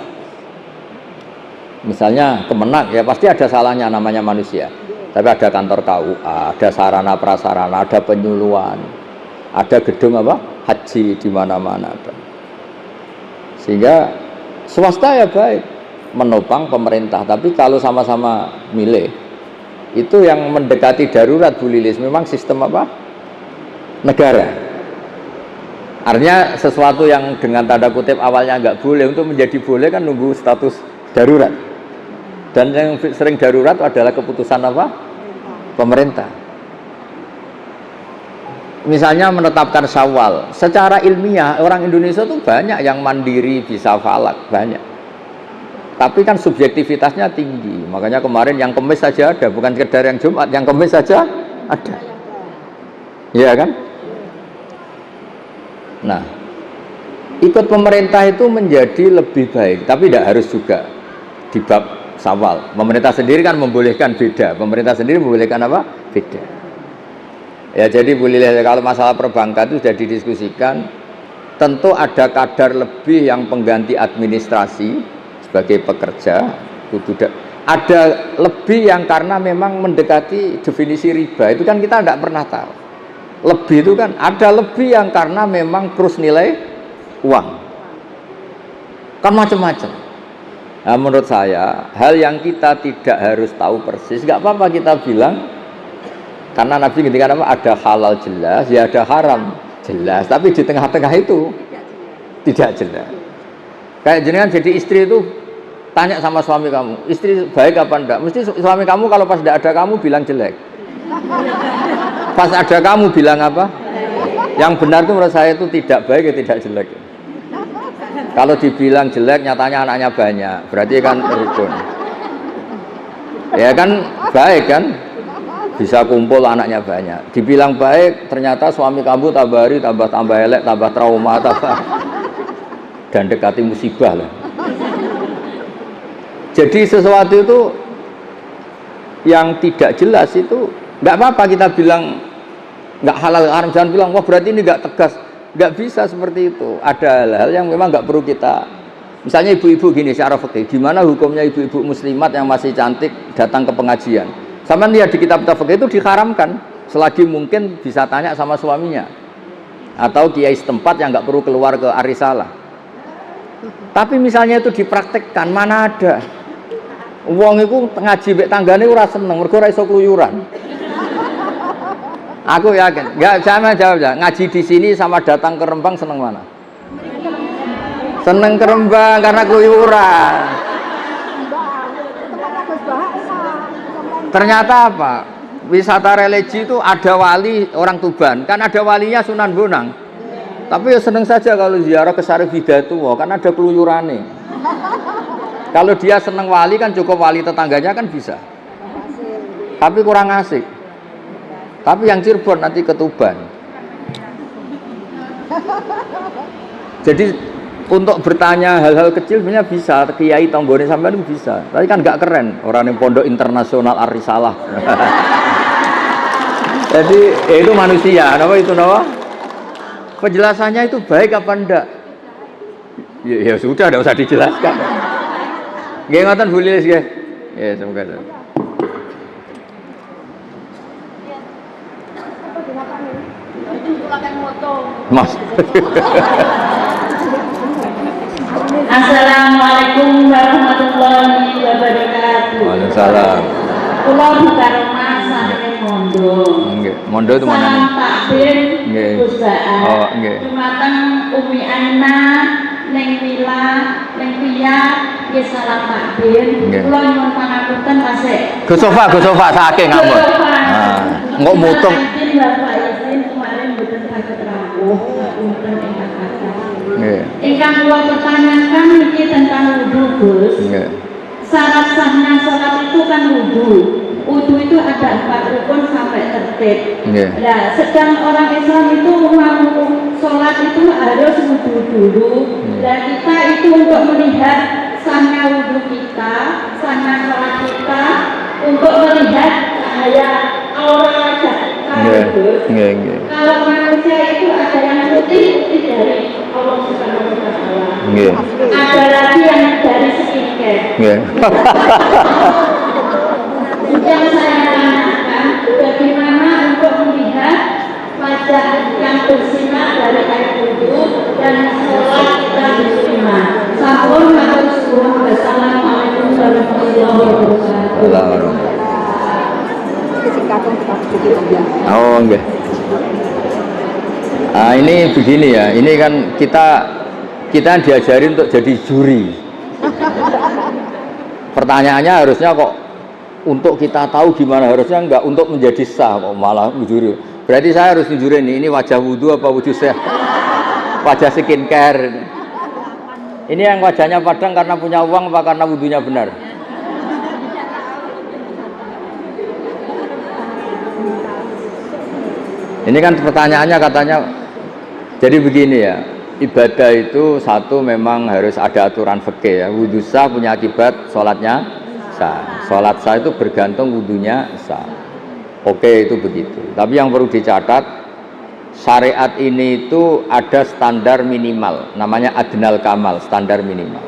Misalnya Kemenak ya pasti ada salahnya, namanya manusia. Tapi ada kantor KUA, ada sarana prasarana, ada penyuluhan, ada gedung apa? Haji di mana-mana ada. Sehingga swasta ya baik menopang pemerintah, tapi kalau sama-sama milih itu yang mendekati darurat Bu Lilis memang sistem apa? Negara. Artinya sesuatu yang dengan tanda kutip awalnya nggak boleh untuk menjadi boleh kan nunggu status darurat. Dan yang sering darurat adalah keputusan apa? Pemerintah. Misalnya menetapkan Syawal, secara ilmiah orang Indonesia tuh banyak yang mandiri bisa falak, banyak. Tapi kan subjektivitasnya tinggi. Makanya kemarin yang Kemis saja ada, bukan sekedar yang Jumat, yang Kemis saja ada. Iya kan? Nah, ikut pemerintah itu menjadi lebih baik, tapi tidak harus juga di bab Syawal. Pemerintah sendiri kan membolehkan beda. Pemerintah sendiri membolehkan apa? Beda. Ya jadi boleh kalau masalah perbankan itu sudah didiskusikan, tentu ada kadar lebih yang pengganti administrasi sebagai pekerja, ada lebih yang karena memang mendekati definisi riba, itu kan kita tidak pernah tahu. Lebih itu kan ada lebih yang karena memang terus nilai uang, kan macam-macam. Nah, menurut saya hal yang kita tidak harus tahu persis, nggak apa-apa kita bilang. Karena Nabi ketika ada halal jelas, ya ada haram jelas, tapi di tengah-tengah itu tidak jelas. Kayak jenengan jadi istri itu tanya sama suami kamu, istri baik apa enggak? Mesti suami kamu kalau pas tidak ada kamu bilang jelek. Pas ada kamu bilang apa? Yang benar itu menurut saya itu tidak baik ya tidak jelek. Kalau dibilang jelek nyatanya anaknya banyak, berarti kan rukun. Ya kan baik kan? Bisa kumpul anaknya banyak. Dibilang baik, ternyata suami kamu tambah hari tambah elek, tambah trauma, dan dekati musibah lah. Jadi sesuatu itu yang tidak jelas itu nggak apa-apa kita bilang nggak halal haram, jangan bilang wah berarti ini nggak tegas. Nggak bisa seperti itu. Ada hal-hal yang memang nggak perlu kita. Misalnya ibu-ibu gini secara fikih, gimana hukumnya ibu-ibu muslimat yang masih cantik datang ke pengajian? Sama lihat di kitab fikih itu diharamkan selagi mungkin bisa tanya sama suaminya atau kiai setempat yang nggak perlu keluar ke Arisalah. Tapi misalnya itu dipraktekkan, mana ada wong iku ngaji mbek tanggane ora seneng mergo ora iso kluyuran. Aku yakin, enggak sama jawab ya. Ngaji di sini sama datang ke Rembang seneng mana? Seneng ke Rembang karena keluyuran. Ternyata apa? Wisata religi itu ada wali orang Tuban, kan ada walinya Sunan Bonang. Tapi ya seneng saja kalau ziarah ke Sarif Hidayatullah, kan ada keluyurannya. Kalau dia seneng wali kan cukup wali tetangganya kan bisa. Tapi kurang asik. Tapi yang Cirebon nanti ke Tuban. Jadi untuk bertanya hal-hal kecil sebenarnya bisa, kiai tonggone sampean itu bisa. Tapi kan nggak keren orang yang pondok internasional Ar-Risalah. Jadi itu manusia, apa itu nama? Penjelasannya itu baik apa enggak? Ya sudah, enggak usah dijelaskan. Nggih ngoten Bu Lilis nggih. Ya semoga. Mas. Assalamualaikum warahmatullahi wabarakatuh. Waalaikumsalam. Kula buka rumah sampai Mondo. Nggih, Mondo itu mana nih? Salam takbir Nggih. Gusaan. Oh, nggih. Dumateng Umi Aina, Neng Mila, Neng Pia, nggih salam takbir. Nggih. Kula nyuwun pangapunten Masih. Go sofa saking ngambek. Nah, engko mutung. Izin Bapak izin kemarin mboten saged rawuh, ngapunten ingkang kathah. Nggih. Ingkang kula pertanyakan iki tentang wudu, Gus. Nggih. Syarat sahnya sholat itu kan wudu. Wudu itu ada 4 rukun sampai tertib. Nggih. Nah, sedang orang Islam itu mau sholat itu harus wudu dulu. Dan kita itu untuk melihat sahnya wudu kita, sahnya sholat kita, untuk melihat cahaya aura Nggih. Kalau manusia itu ada yang putih dari Allah Subhanahu wa Ta'ala. Nggih. Ada lagi yang dari skincare. Nggih. Yang saya tanyakan, bagaimana untuk melihat wajah yang bersinar dari air wudu dan sholat kita diterima. Sampun matur suwun. Wassalamualaikum warahmatullahi wabarakatuh. Oh enggak. Nah, ini begini ya. Ini kan kita diajarin untuk jadi juri. Pertanyaannya harusnya kok untuk kita tahu gimana, harusnya enggak untuk menjadi sah kok malah juri. Berarti saya harus jujurin ini wajah wudu apa wujud sehat? Wajah skincare. Ini yang wajahnya padang karena punya uang apa karena wudunya benar? Ini kan pertanyaannya katanya, jadi begini ya, ibadah itu satu memang harus ada aturan fikih ya. Wudhu sah punya akibat sholatnya sah. Sholat sah itu bergantung wudhunya sah. Oke, itu begitu. Tapi yang perlu dicatat, syariat ini itu ada standar minimal, namanya adnal kamal, standar minimal.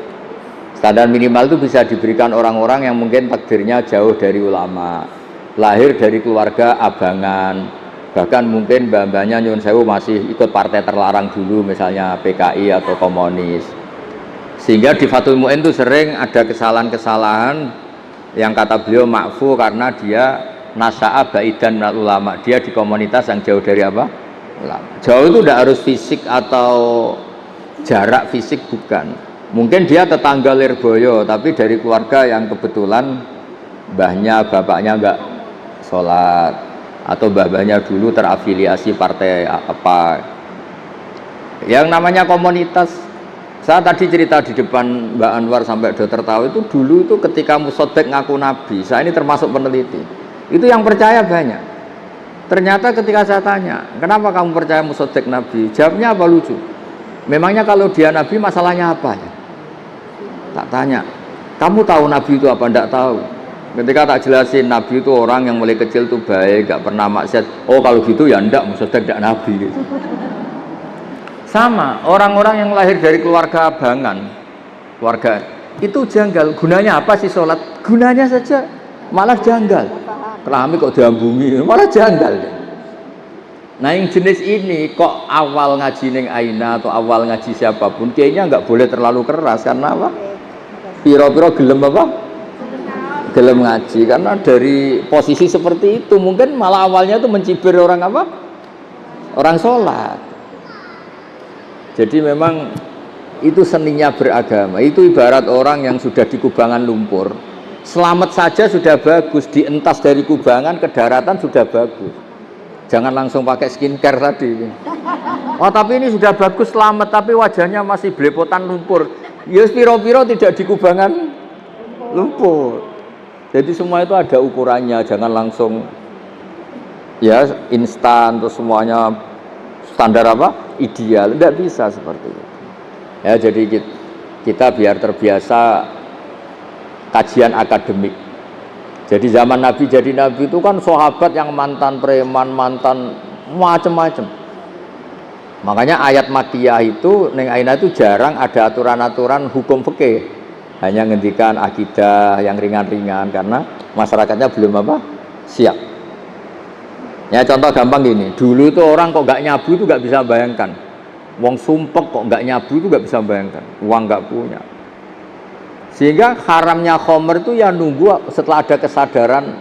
Standar minimal itu bisa diberikan orang-orang yang mungkin takdirnya jauh dari ulama, lahir dari keluarga abangan, bahkan mungkin mbak-mbaknya nyuwun sewu masih ikut partai terlarang dulu, misalnya PKI atau komunis. Sehingga di Fathul Mu'in itu sering ada kesalahan-kesalahan yang kata beliau makfu karena dia nasya'a ba'idan minal ulama, dia di komunitas yang jauh dari apa? Ulama. Jauh itu tidak harus fisik atau jarak fisik, bukan. Mungkin dia tetangga Lirboyo tapi dari keluarga yang kebetulan mbahnya bapaknya enggak sholat, atau mbah-mbahnya dulu terafiliasi partai apa. Yang namanya komunitas, saya tadi cerita di depan Mbak Anwar sampai dokter tahu, itu dulu itu ketika Musoddek ngaku nabi, saya ini termasuk peneliti, itu yang percaya banyak. Ternyata ketika saya tanya, kenapa kamu percaya Musoddek nabi? Jawabnya apa? Lucu. Memangnya kalau dia nabi masalahnya apa ya? Tak tanya, kamu tahu nabi itu apa? Enggak tahu. Ketika tak jelasin, nabi itu orang yang mulai kecil tuh baik, gak pernah maksiat. Oh kalau gitu ya enggak, Musoddek enggak nabi gitu. Sama, orang-orang yang lahir dari keluarga abangan, keluarga itu janggal. Gunanya apa sih sholat? Gunanya saja malah janggal. Kelamin kok diambungi, malah janggal. Nah yang jenis ini kok awal ngaji ning Aina atau awal ngaji siapapun kayaknya nggak boleh terlalu keras karena apa? Piro-piro gelem apa? Gelem ngaji karena dari posisi seperti itu mungkin malah awalnya itu mencibir orang apa? Orang sholat. Jadi memang itu seninya beragama. Itu ibarat orang yang sudah di kubangan lumpur. Selamat saja sudah bagus, dientas dari kubangan ke daratan sudah bagus. Jangan langsung pakai skincare tadi. Oh tapi ini sudah bagus selamat, tapi wajahnya masih belepotan lumpur. Ya piro-piro tidak di kubangan lumpur. Jadi semua itu ada ukurannya, jangan langsung ya instan terus semuanya standar apa? Ideal, tidak bisa seperti itu. Ya jadi kita biar terbiasa kajian akademik. Jadi zaman Nabi jadi Nabi itu kan sahabat yang mantan preman, mantan macam-macam. Makanya ayat Makkiyah itu Neng Aina itu jarang ada aturan-aturan hukum fikih. Hanya ngendikan akidah yang ringan-ringan karena masyarakatnya belum apa? Siap. Ya contoh gampang gini, dulu itu orang kok nggak nyabu itu nggak bisa bayangkan. Wong sumpek kok nggak nyabu itu nggak bisa bayangkan. Uang nggak punya. Sehingga haramnya khomer itu ya nunggu setelah ada kesadaran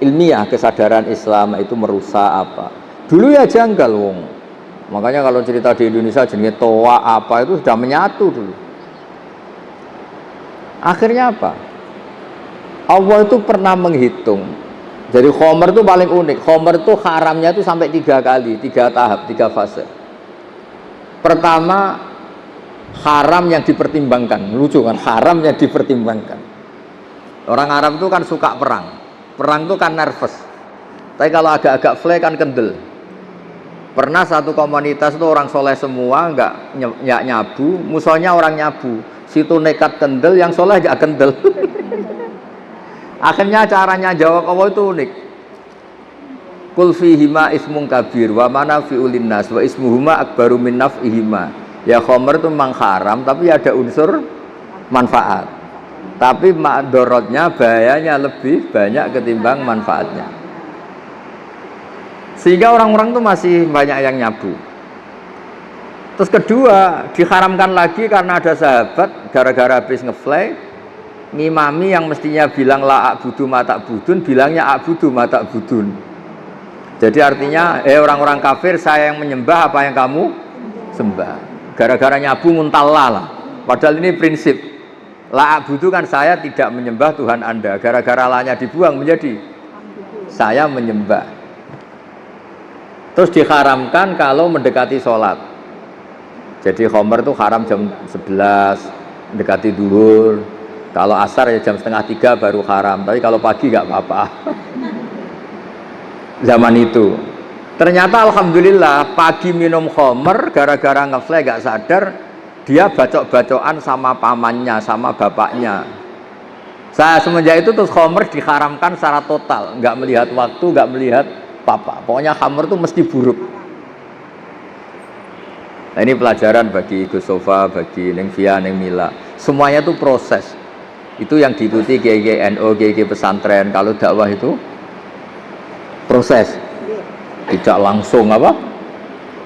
ilmiah, kesadaran Islam itu merusak apa. Dulu ya janggal wong. Makanya kalau cerita di Indonesia jenis toa apa itu sudah menyatu dulu. Akhirnya apa? Allah itu pernah menghitung. Jadi khomer itu paling unik. Khomer itu haramnya itu sampai 3 kali, 3 tahap, 3 fase. Pertama haram yang dipertimbangkan, lucu kan, haram yang dipertimbangkan. Orang Arab itu kan suka perang itu kan nervous, tapi kalau agak-agak fly kan kendel. Pernah satu komunitas itu orang soleh semua, nggak nyabu, musuhnya orang nyabu, situ nekat kendel, yang soleh nggak kendel. Akhirnya caranya jawab Allah itu unik. Kul fihima ismun kabir wa manafi'ul linnas wa ismuhuma akbaru min naf'ihima. Ya khomer itu memang haram tapi ada unsur manfaat, tapi madorotnya bahayanya lebih banyak ketimbang manfaatnya, sehingga orang-orang itu masih banyak yang nyabu. Terus kedua diharamkan lagi karena ada sahabat gara-gara habis ngefly ngimami yang mestinya bilang la a'budu ma ta'budun bilangnya a'budu ma ta'budun. Jadi artinya orang-orang kafir saya yang menyembah apa yang kamu sembah. Gara-gara nyabu muntalla lah. Padahal ini prinsip. La'abudu kan saya tidak menyembah Tuhan Anda. Gara-gara lanya dibuang menjadi saya menyembah. Terus diharamkan kalau mendekati sholat. Jadi khomer itu haram jam 11 mendekati duhur. Kalau asar ya jam 2:30 baru haram. Tapi kalau pagi nggak apa-apa. Zaman itu. Ternyata alhamdulillah pagi minum khomer gara-gara ngefly gak sadar dia bacok-bacokan sama pamannya, sama bapaknya. Saya semenjak itu terus khomer diharamkan secara total, nggak melihat waktu, nggak melihat apa. Pokoknya khomer itu mesti buruk. Nah, ini pelajaran bagi Gus Sofa, bagi Neng Via, Neng Mila. Semuanya itu proses. Itu yang diikuti GGNO, GG pesantren. Kalau dakwah itu proses. Tidak langsung apa?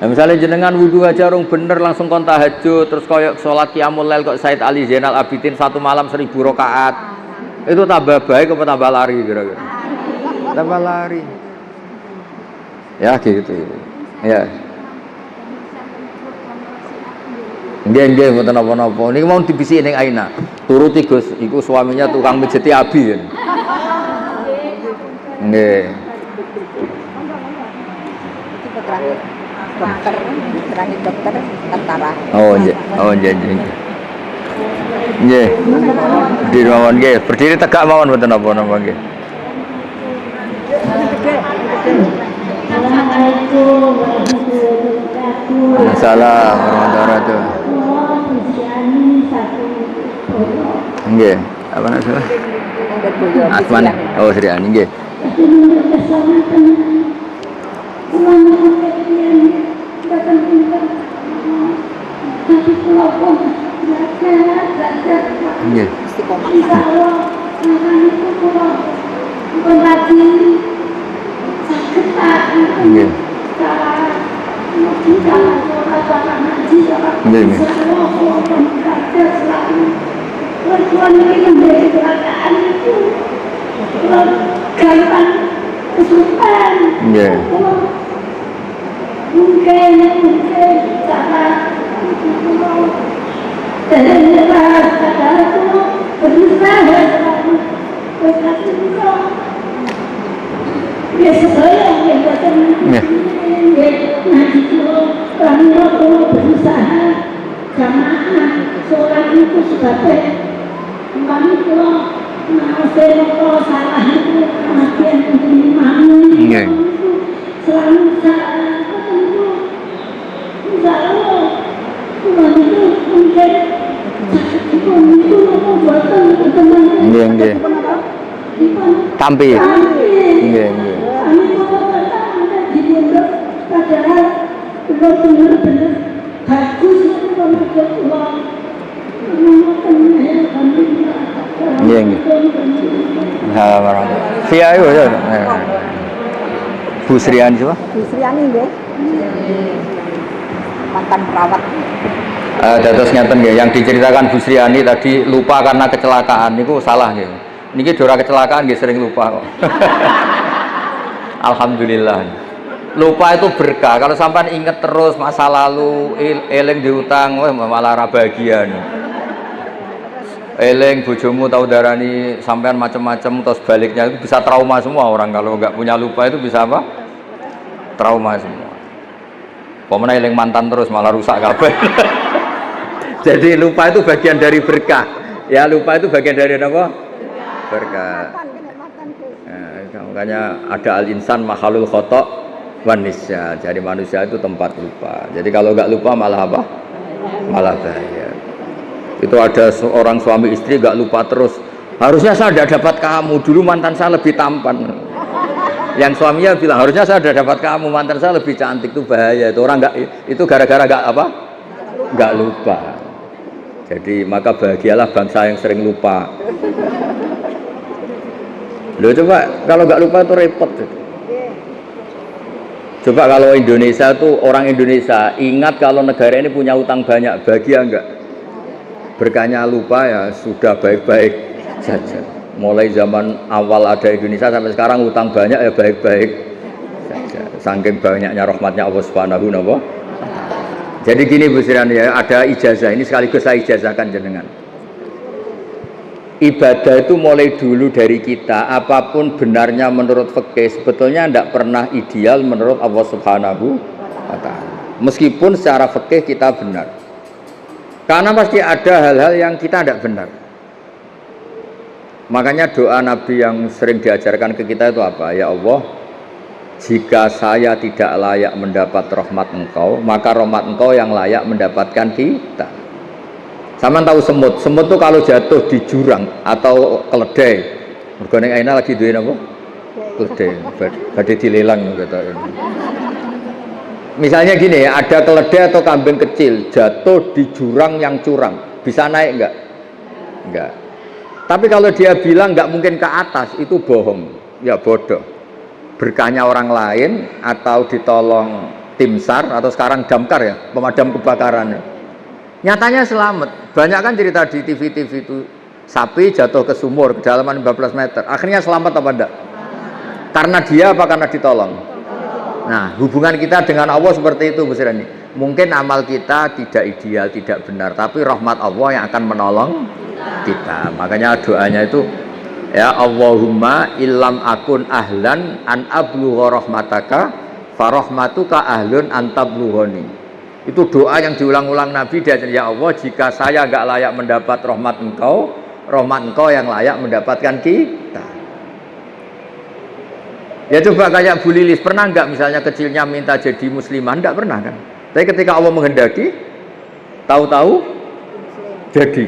Nah, misalnya jenengan wudhu aja orang bener langsung kon tahajud terus koyok sholat qiyamul lail kok Said Ali Zainal Abidin 1 malam 1000 rakaat itu tambah baik apa tambah lari kira-kira? Tambah lari. Ya gitu. Ya. Nggih mboten napa-napa. Niki mau dibisi ning Aina. Turuti Gus, iku suaminya tukang mijeti abi. Nggih. Dokter tentara. Oh iya. Nggih. Berdiri mawon nggih. Berdiri tegak mawon mboten napa-napa nggih. Assalamualaikum warahmatullahi wabarakatuh. Nggih. Apa nama? Asmani. Oh Sri Ani nggih. Nggih. Nggih. Nggih, nggih. Nggih. Mungkin cara berusaha biasa saya yang berusaha jamaah sholat itu sebagai kami kalau kalau salah itu kematian imam selalu salah itu selalu Tuhan itu mungkin itu buatan teman Tampi. Nggih, nggih. Padahal belum benar-benar bagus kalau uang. Nggih, nggih. Via itu ya. Bu Sriani siapa? Bu Sriani nggih. Mantan perawat. Dados ngeten nggih, yang diceritakan Bu Sriani tadi lupa karena kecelakaan niku salah nggih. Niki dora kecelakaan nggih sering lupa kok. Alhamdulillah. Lupa itu berkah. Kalau sampai inget terus masa lalu, eling diutang, wah malah ra bahagia. Eling bojomu tahu darani sampean macam-macam terus baliknya itu bisa trauma semua orang kalau nggak punya lupa itu bisa apa? Trauma semua. Pokoknya eling mantan terus malah rusak kabeh. Jadi lupa itu bagian dari berkah. Ya lupa itu bagian dari apa? Berkah. Nah, makanya ada al-insan mahalul khotok wanisya. Jadi manusia itu tempat lupa. Jadi kalau nggak lupa malah apa? Malah bahaya. Itu ada seorang suami istri nggak lupa terus. Harusnya saya tidak dapat kamu. Dulu mantan saya lebih tampan. Yang suaminya bilang harusnya saya sudah dapat kamu. Mantan saya lebih cantik. Itu bahaya. Itu orang nggak. Itu gara-gara nggak apa? Nggak lupa. Jadi maka bahagialah bangsa yang sering lupa. Loh coba kalau nggak lupa itu repot. Coba kalau Indonesia tuh orang Indonesia ingat kalau negara ini punya utang banyak, bahagia enggak? Berkahnya lupa ya sudah baik-baik saja. Mulai zaman awal ada Indonesia sampai sekarang utang banyak ya baik-baik saja. Saking banyaknya rahmatnya Allah Subhanahu wa ta'ala. Jadi gini Bu Sriani ya, ada ijazah ini sekaligus saya ijazahkan jenengan. Ibadah itu mulai dulu dari kita, apapun benarnya menurut fikih sebetulnya tidak pernah ideal menurut Allah Subhanahu wa ta'ala. Meskipun secara fikih kita benar. Karena pasti ada hal-hal yang kita tidak benar. Makanya doa Nabi yang sering diajarkan ke kita itu apa? Ya Allah, jika saya tidak layak mendapat rahmat Engkau, maka rahmat Engkau yang layak mendapatkan kita. Sama tahu semut, semut tuh kalau jatuh di jurang atau keledai, mergoneng aina lagi duit apa? Keledai, badai dilelang gitu. Misalnya gini, ada keledai atau kambing kecil jatuh di jurang yang curam, bisa naik enggak? Enggak. Tapi kalau dia bilang enggak mungkin ke atas, itu bohong, ya bodoh. Berkahnya orang lain atau ditolong tim SAR atau sekarang damkar ya, pemadam kebakaran. Nyatanya selamat. Banyak kan cerita di TV-TV itu sapi jatuh ke sumur kedalaman 15 meter. Akhirnya selamat apa enggak? Karena dia apa karena ditolong? Nah, hubungan kita dengan Allah seperti itu Bu Sriani. Mungkin amal kita tidak ideal, tidak benar, tapi rahmat Allah yang akan menolong kita. Makanya doanya itu ya Allahumma illam akun ahlan an ablugha rahmataka farahmatuka ahlun an tablughani. Itu doa yang diulang-ulang Nabi dan ya Allah jika saya enggak layak mendapat rahmat Engkau yang layak mendapatkan kita. Ya coba kayak Bu Lilis, pernah enggak misalnya kecilnya minta jadi muslimah? Enggak pernah kan? Tapi ketika Allah menghendaki tahu-tahu jadi.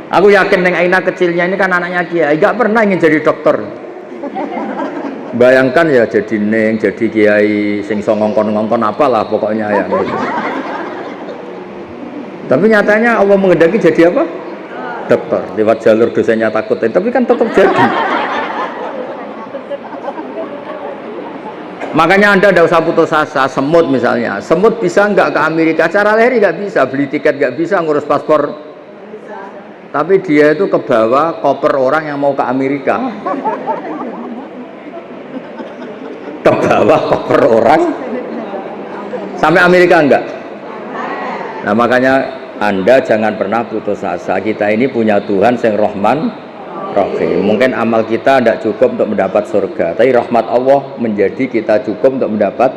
Aku yakin Neng Aina kecilnya ini kan anaknya Kiai, enggak pernah ingin jadi dokter. Bayangkan ya jadi Neng, jadi Kiai, sing so ngongkon-ngongkon apalah pokoknya ya. Gitu. Tapi nyatanya Allah menghendaki jadi apa? Dokter. Lewat jalur dosanya takut, tapi kan tetap jadi. Makanya Anda tidak usah putus asa. Semut misalnya, semut bisa nggak ke Amerika? Cara lahir nggak bisa, beli tiket nggak bisa, ngurus paspor. Tapi dia itu kebawa koper orang yang mau ke Amerika. Kebawa koper orang sampai Amerika enggak? Nah makanya Anda jangan pernah putus asa. Kita ini punya Tuhan yang Rahman Rahim. Mungkin amal kita tidak cukup untuk mendapat surga, tapi rahmat Allah menjadi kita cukup untuk mendapat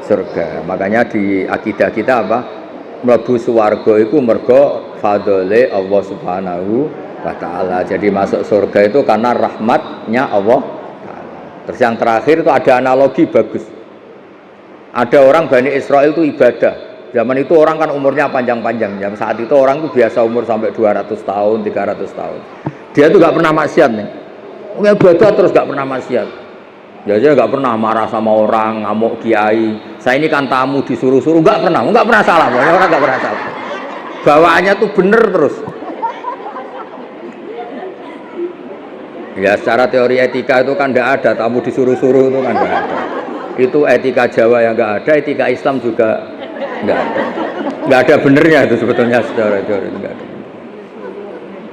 surga. Makanya di akidah kita apa? Mlebu swarga iku mergo fadhole Allah Subhanahu wa taala. Jadi masuk surga itu karena rahmatnya Allah taala. Terus yang terakhir itu ada analogi bagus. Ada orang Bani Israel itu ibadah. Zaman itu orang kan umurnya panjang-panjang. Jam saat itu orang itu biasa umur sampai 200 tahun, 300 tahun. Dia tuh nggak pernah maksiat nih. Ibadah terus nggak pernah maksiat. Jadi nggak pernah marah sama orang, ngamuk kiai. Saya ini kan tamu disuruh-suruh, nggak pernah salah. Orang nggak pernah salah. Bawaannya tuh bener terus. Ya secara teori etika itu kan nggak ada, tamu disuruh-suruh itu kan nggak ada. Itu etika Jawa yang nggak ada, etika Islam juga nggak ada. Nggak ada benernya itu sebetulnya secara teori nggak ada.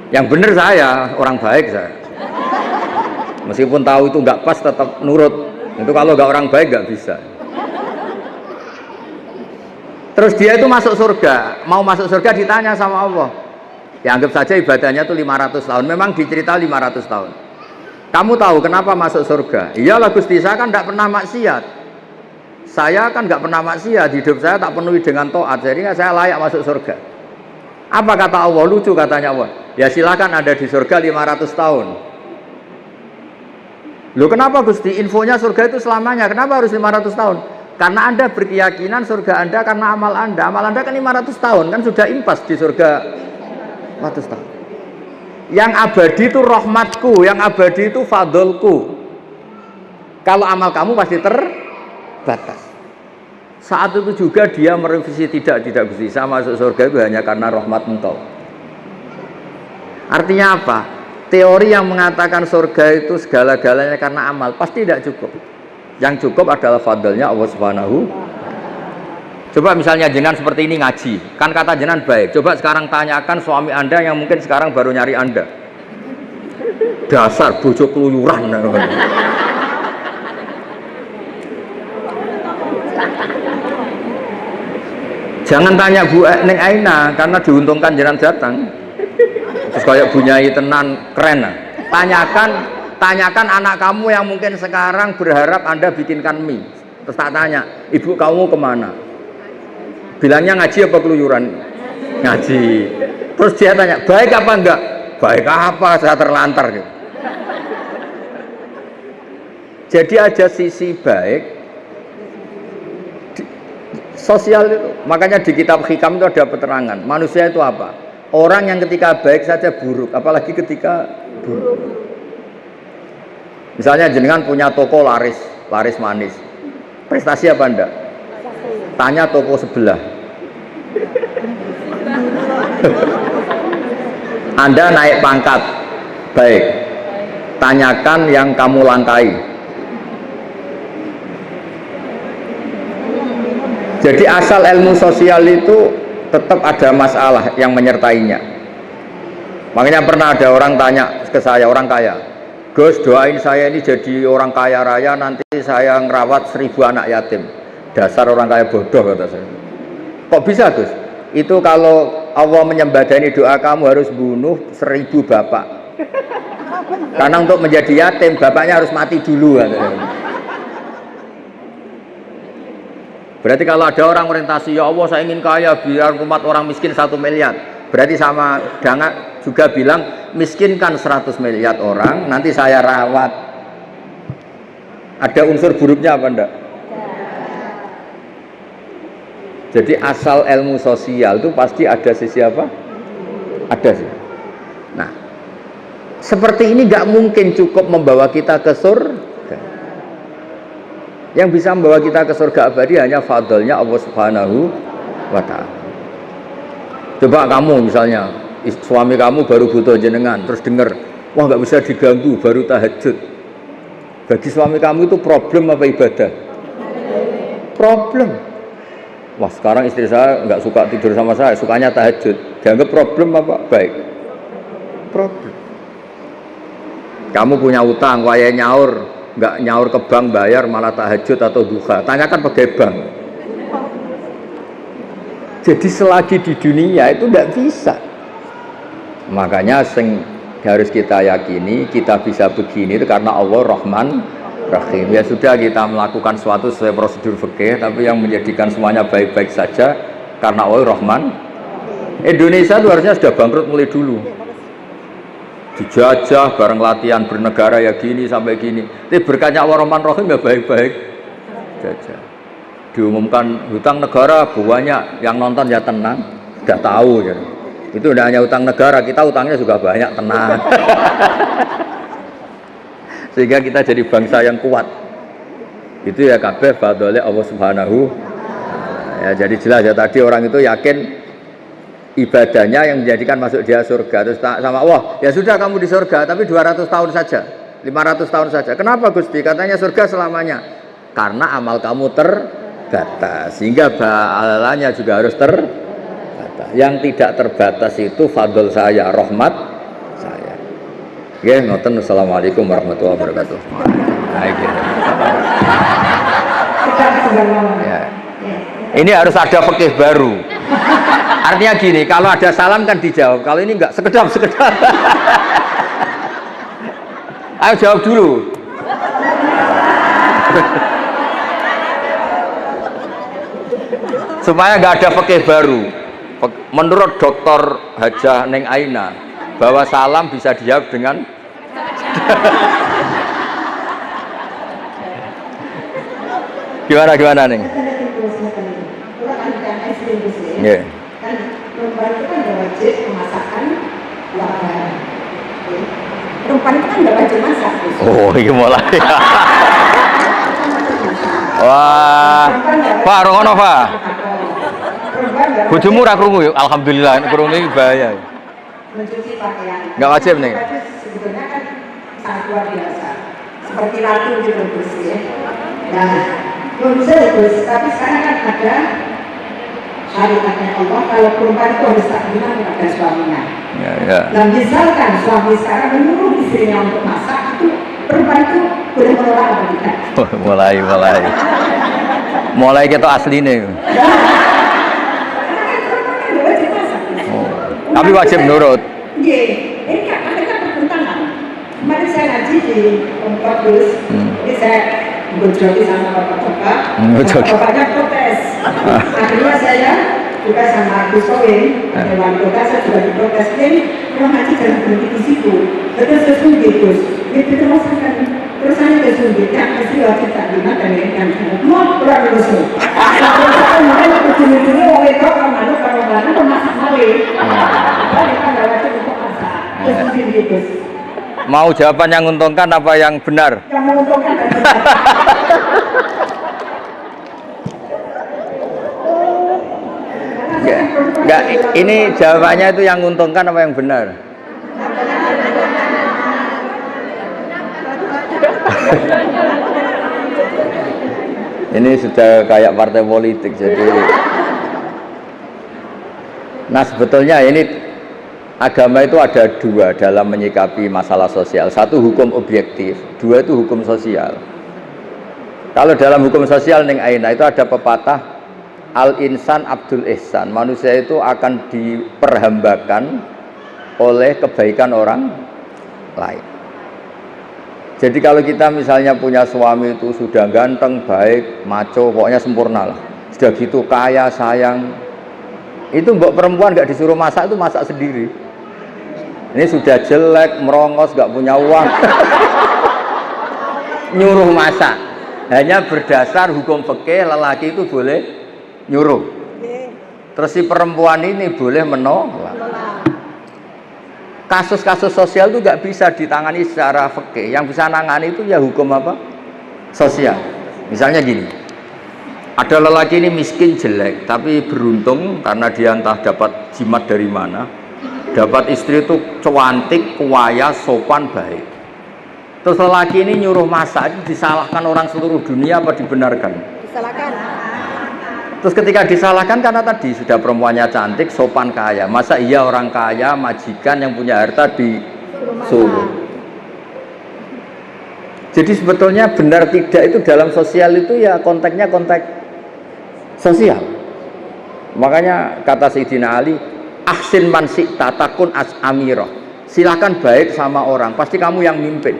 Yang bener saya, orang baik saya. Meskipun tahu itu nggak pas tetap nurut. Itu kalau nggak orang baik nggak bisa. Terus dia itu masuk surga. Mau masuk surga ditanya sama Allah. Ya anggap saja ibadahnya itu 500 tahun. Memang dicerita 500 tahun. Kamu tahu kenapa masuk surga? Iyalah Gusti, saya kan tidak pernah maksiat. Saya kan nggak pernah maksiat. Hidup saya tak penuhi dengan taat. Jadi saya layak masuk surga. Apa kata Allah? Lucu katanya Allah. Ya silakan ada di surga 500 tahun. Loh kenapa Gusti? Infonya surga itu selamanya. Kenapa harus 500 tahun? Karena Anda berkeyakinan surga Anda karena amal Anda. Amal Anda kan 500 tahun. Kan sudah impas di surga 500 tahun. Yang abadi itu rahmatku. Yang abadi itu fadlku. Kalau amal kamu pasti terbatas. Saat itu juga dia merevisi tidak Gusti, saya masuk surga itu hanya karena rahmat Engkau. Artinya apa? Teori yang mengatakan surga itu segala-galanya karena amal pasti tidak cukup. Yang cukup adalah fadlnya Allah Subhanahu. Coba misalnya jenengan seperti ini ngaji, kan kata jenengan baik. Coba sekarang tanyakan suami Anda yang mungkin sekarang baru nyari Anda. Dasar bojo keluyuran. Jangan tanya Bu Neng Aina karena diuntungkan jenengan datang. Terus kayak bunyai tenan keren. Tanyakan anak kamu yang mungkin sekarang berharap Anda bikinkan mie. Terus tak tanya, ibu kamu kemana? Bilangnya ngaji apa keluyuran? Ngaji. Terus dia tanya, baik apa enggak? Baik apa? Saya terlantar gitu. Jadi ada sisi baik sosial itu. Makanya di kitab Hikam itu ada keterangan. Manusia itu apa? Orang yang ketika baik saja buruk, apalagi ketika buruk. Misalnya jenengan punya toko laris manis. Prestasi apa Anda? Tanya toko sebelah. Anda naik pangkat. Baik. Tanyakan yang kamu langkai. Jadi asal ilmu sosial itu tetap ada masalah yang menyertainya. Makanya pernah ada orang tanya ke saya, orang kaya, Gus doain saya ini jadi orang kaya raya, nanti saya ngerawat 1000 anak yatim. Dasar orang kaya bodoh kata saya. Kok bisa Gus? Itu kalau Allah menyembadani doa kamu harus bunuh 1000 bapak. Karena untuk menjadi yatim bapaknya harus mati dulu katanya. Berarti kalau ada orang orientasi, ya Allah saya ingin kaya biar umat orang miskin 1 miliar. Berarti sama jangan juga bilang miskinkan 100 miliar orang, nanti saya rawat. Ada unsur buruknya apa enggak? Jadi asal ilmu sosial itu pasti ada sisi apa? Ada sih. Nah, seperti ini nggak mungkin cukup membawa kita ke surga. Yang bisa membawa kita ke surga abadi hanya fadlnya Allah Subhanahu wa ta'ala. Coba kamu misalnya suami kamu baru butuh jenengan, terus dengar, wah nggak bisa diganggu, baru tahajud. Bagi suami kamu itu problem apa ibadah? problem. Wah sekarang istri saya nggak suka tidur sama saya, sukanya tahajud. Dianggap problem apa? Baik. Problem. Kamu punya utang, waya nyaur, nggak nyaur ke bank bayar malah tahajud atau duha. Tanyakan pegawai bank. Jadi selagi di dunia itu tidak bisa. Makanya harus kita yakini kita bisa begini itu karena Allah Rahman Rahim. Ya sudah kita melakukan suatu sesuai prosedur fikih, tapi yang menjadikan semuanya baik-baik saja karena Allah Rahman. Indonesia itu harusnya sudah bangkrut mulai dulu. Dijajah bareng latihan bernegara ya gini sampai gini. Tapi berkatnya Allah Rahman Rahim ya baik-baik jajah. Diumumkan hutang negara banyak, yang nonton ya tenang, sudah tahu gitu. Itu tidak hanya utang negara, kita utangnya juga banyak, tenang. Sehingga kita jadi bangsa yang kuat. Itu ya kabeh fadhole Allah Subhanahu. Ya jadi jelas ya tadi orang itu yakin ibadahnya yang menjadikan masuk dia surga. Terus sama Allah, ya sudah kamu di surga tapi 200 tahun saja, 500 tahun saja. Kenapa Gusti? Katanya surga selamanya. Karena amal kamu terbatas, sehingga pahalanya juga harus terbatas. Yang tidak terbatas itu fadl saya, rahmat saya. Oke, ngoten. Assalamualaikum warahmatullahi wabarakatuh. Ya. Ini harus ada fikih baru. Artinya gini, kalau ada salam kan dijawab. Kalau ini enggak, sekedap. Ayo jawab dulu. Supaya nggak ada fikih baru. Menurut Dr. Hajah Neng Aina, bahwa salam bisa dijawab dengan gimana Neng? Yeah. Kan perempuan itu kan nggak wajib memasakkan lapangan. Perempuan itu kan nggak wajib masak. Oh, ini mulai. Wah, Pak, rongono Pak. Bojomu ora krungu yuk, alhamdulillah, krungu iki bahaya. Mencuci pakaian. Nggak wajib nih. Sebetulnya kan sangat luar biasa. Seperti ratu gitu bersih ya. Nah, belum bisa bersih, tapi sekarang kan ada syariatnya Allah kalau perempuan itu harus taklimat kepada suaminya. Ya. Dan misalkan suami sekarang menyuruh istrinya untuk masak, itu perempuan itu boleh menolak atau tidak? Mulai kita aslinya. Tapi wajib nurut. Iya, ini kan mereka bertentangan. Kemarin saya ngaji di Kampus, jadi saya berjoki sama bapak-bapak. Bapaknya protes. Akhirnya saya juga sama Gus Kowe, Dewan Kota, saya juga diprotes. Jadi orang ngaji jangan berhenti di situ. Terus sesungguh Gus, itu teruskan. Terus saya kesungguhnya, istri wajib taklimat dan mengingatkan. Mau kurang rusuh. Terus saya mulai ujung-ujungnya mau itu kalau mana pemasak malih. Kita nggak wajib untuk masak. Terus sendiri Gus. Mau jawaban yang menguntungkan apa yang benar? Yang menguntungkan dan benar. Enggak, ini jawabannya itu yang menguntungkan apa yang benar? Ini sudah kayak partai politik jadi. Nah sebetulnya ini agama itu ada dua dalam menyikapi masalah sosial. Satu hukum objektif, dua itu hukum sosial. Kalau dalam hukum sosial Neng Aina itu ada pepatah Al-insan Abdul Ihsan, manusia itu akan diperhambakan oleh kebaikan orang lain. Jadi kalau kita misalnya punya suami itu sudah ganteng, baik, maco, pokoknya sempurna lah. Sudah gitu kaya, sayang. Itu mbok perempuan gak disuruh masak, itu masak sendiri. Ini sudah jelek, merongos, gak punya uang. Nyuruh masak. Hanya berdasar hukum fikih lelaki itu boleh nyuruh. Terus si perempuan ini boleh menolak. Kasus-kasus sosial itu nggak bisa ditangani secara fikih. Yang bisa nangani itu ya hukum apa? Sosial. Misalnya gini, ada lelaki ini miskin jelek, tapi beruntung karena dia entah dapat jimat dari mana, dapat istri itu cantik, kuaya, sopan, baik. Terus lelaki ini nyuruh masak, itu disalahkan orang seluruh dunia apa dibenarkan? Disalahkan. Terus ketika disalahkan karena tadi sudah perempuannya cantik, sopan kaya. Masa iya orang kaya, majikan yang punya harta disuruh. Jadi sebetulnya benar tidak itu dalam sosial itu ya konteksnya konteks sosial. Makanya kata Sayyidina Ali, ahsin man syi'ta takun as amirah. Silakan baik sama orang, pasti kamu yang mimpin.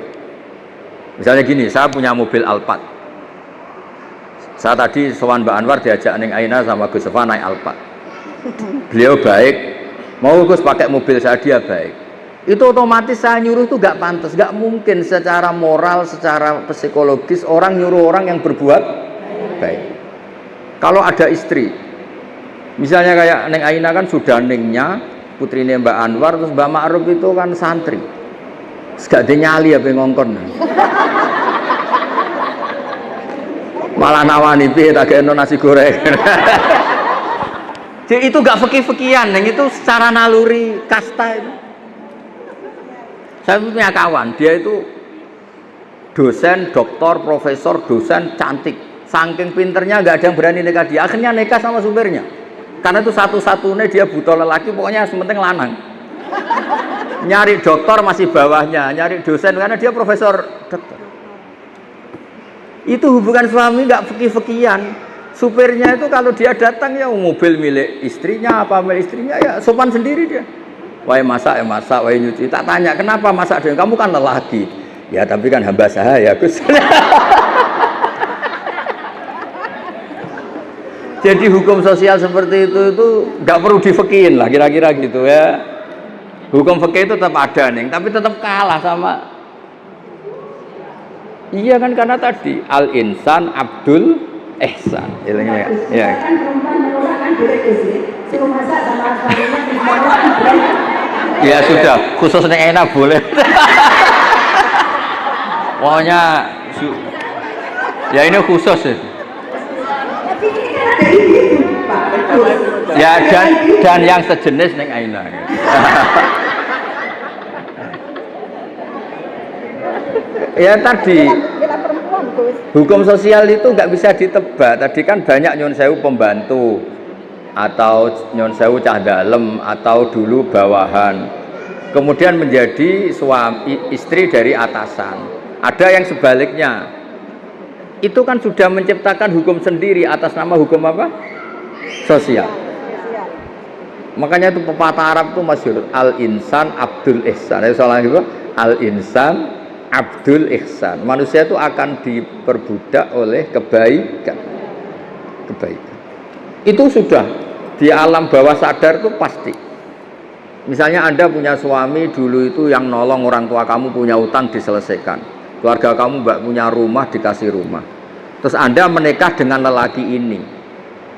Misalnya gini, saya punya mobil Alphard. Saya tadi sowan Mbak Anwar diajak Neng Aina sama Gus Sofa naik Alphard. Beliau baik, mau Gus pakai mobil saya, dia baik. Itu otomatis saya nyuruh itu gak pantas, gak mungkin secara moral, secara psikologis orang nyuruh orang yang berbuat baik. Kalau ada istri, misalnya kayak Neng Aina kan sudah nengnya, putrinya Mbak Anwar, terus Mbak Ma'ruf itu kan santri, gak dinyali apa ngongkon. Malah nawani piye tak kena nasi goreng. Jadi itu gak fikih-fikihan, Neng, itu secara naluri kasta itu. Saya punya kawan, dia itu dosen, doktor, profesor, dosen, cantik. Saking pinternya nggak ada yang berani nikah dia. Akhirnya nikah sama supirnya. Karena itu satu-satunya dia butuh lelaki, pokoknya sementing lanang. Nyari doktor masih bawahnya, nyari dosen karena dia profesor dokter. Itu hubungan suami nggak fikih-fikihan. Supirnya itu kalau dia datang ya mobil milik istrinya apa milik istrinya ya sopan sendiri dia. Wahai masak ya masak, wahai nyuci. Tak tanya kenapa masak dengan kamu kan lelaki. Ya tapi kan hamba sahaya Gus. Jadi hukum sosial seperti itu nggak perlu difekihin lah kira-kira gitu ya. Hukum fikih itu tetap ada nih, tapi tetap kalah sama. Iya kan karena tadi al insan abdul ihsan. Ya. Ya sudah, khusus yang enak boleh. Pokoknya ya ini khusus ya. Ya dan yang sejenis neng Aina. Ya tadi hukum sosial itu nggak bisa ditebak. Tadi kan banyak nyon sewu pembantu atau nyon sewu cah dalem atau dulu bawahan. Kemudian menjadi suami istri dari atasan. Ada yang sebaliknya. Itu kan sudah menciptakan hukum sendiri atas nama hukum apa? Sosial. Makanya itu pepatah Arab itu masyhur al-insan abdul ihsan. Soalnya itu al-insan abdul ihsan. Manusia itu akan diperbudak oleh kebaikan. Kebaikan. Itu sudah di alam bawah sadar itu pasti. Misalnya Anda punya suami dulu itu yang nolong orang tua kamu punya utang diselesaikan. Keluarga kamu mbak punya rumah dikasih rumah. Terus Anda menikah dengan lelaki ini.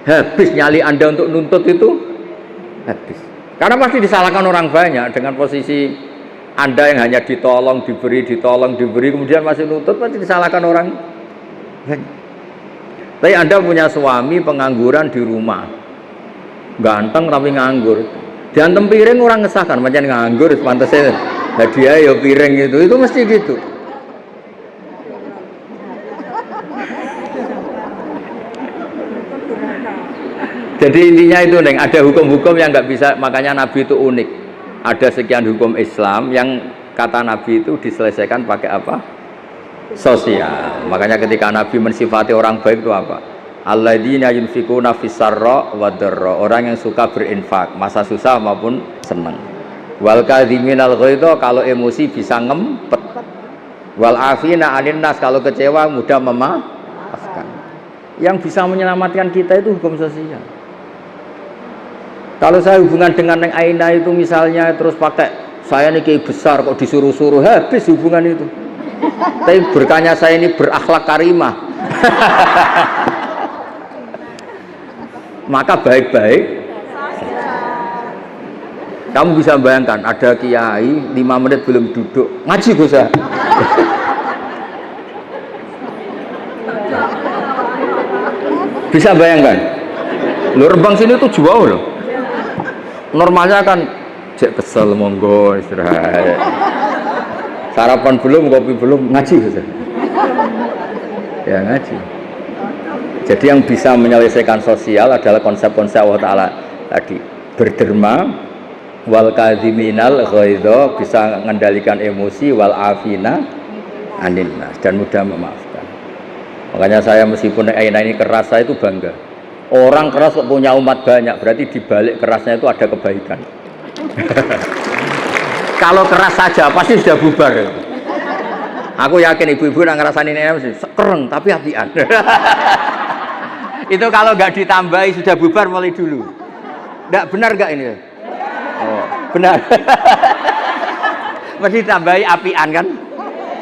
Habis nyali Anda untuk nuntut itu habis. Karena pasti disalahkan orang banyak dengan posisi Anda yang hanya ditolong, diberi, kemudian masih nuntut, pasti disalahkan orang banyak. Tapi Anda punya suami pengangguran di rumah, ganteng tapi nganggur, diantem piring orang ngesahkan, macam nganggur, pantasnya hadiah ya piring itu mesti gitu. Jadi intinya itu, Neng, ada hukum-hukum yang nggak bisa, makanya Nabi itu unik. Ada sekian hukum Islam yang kata Nabi itu diselesaikan pakai apa? Sosial. Makanya ketika Nabi mensifati orang baik itu apa? Alladzina yunfikuna fis-sarra wad-dharra, orang yang suka berinfak masa susah maupun senang. Wal kadhiminal ghaidha, kalau emosi bisa ngempet. Wal afina 'anil nas, kalau kecewa mudah memaafkan. Yang bisa menyelamatkan kita itu hukum sosial. Kalau saya hubungan dengan Neng Aina itu misalnya terus pakai saya ini kayak besar kok disuruh-suruh, habis hubungan itu. Tapi berkahnya saya ini berakhlak karimah. Maka baik-baik. Kamu bisa bayangkan ada kiai 5 menit belum duduk ngaji Gus ya. Bisa bayangkan. Lo Rembang sini tuh jauh loh. Normalnya kan cek kesel monggo istirahat. Sarapan belum, kopi belum, ngaji Gus. Ya ngaji. Jadi yang bisa menyelesaikan sosial adalah konsep-konsep Allah Ta'ala tadi, berderma, wal kadhiminal ghaidha, bisa mengendalikan emosi, wal afina anin nas, dan mudah memaafkan. Makanya saya meskipun ini keras, saya itu bangga. Orang keras kok punya umat banyak, berarti di balik kerasnya itu ada kebaikan. Kalau keras saja pasti sudah bubar. Aku yakin ibu-ibu yang ngerasain ini mesti kereng tapi hatian. Itu kalau nggak ditambahi sudah bubar mulai dulu. Nggak benar nggak ini? Oh, benar. Mesti tambahi apian kan?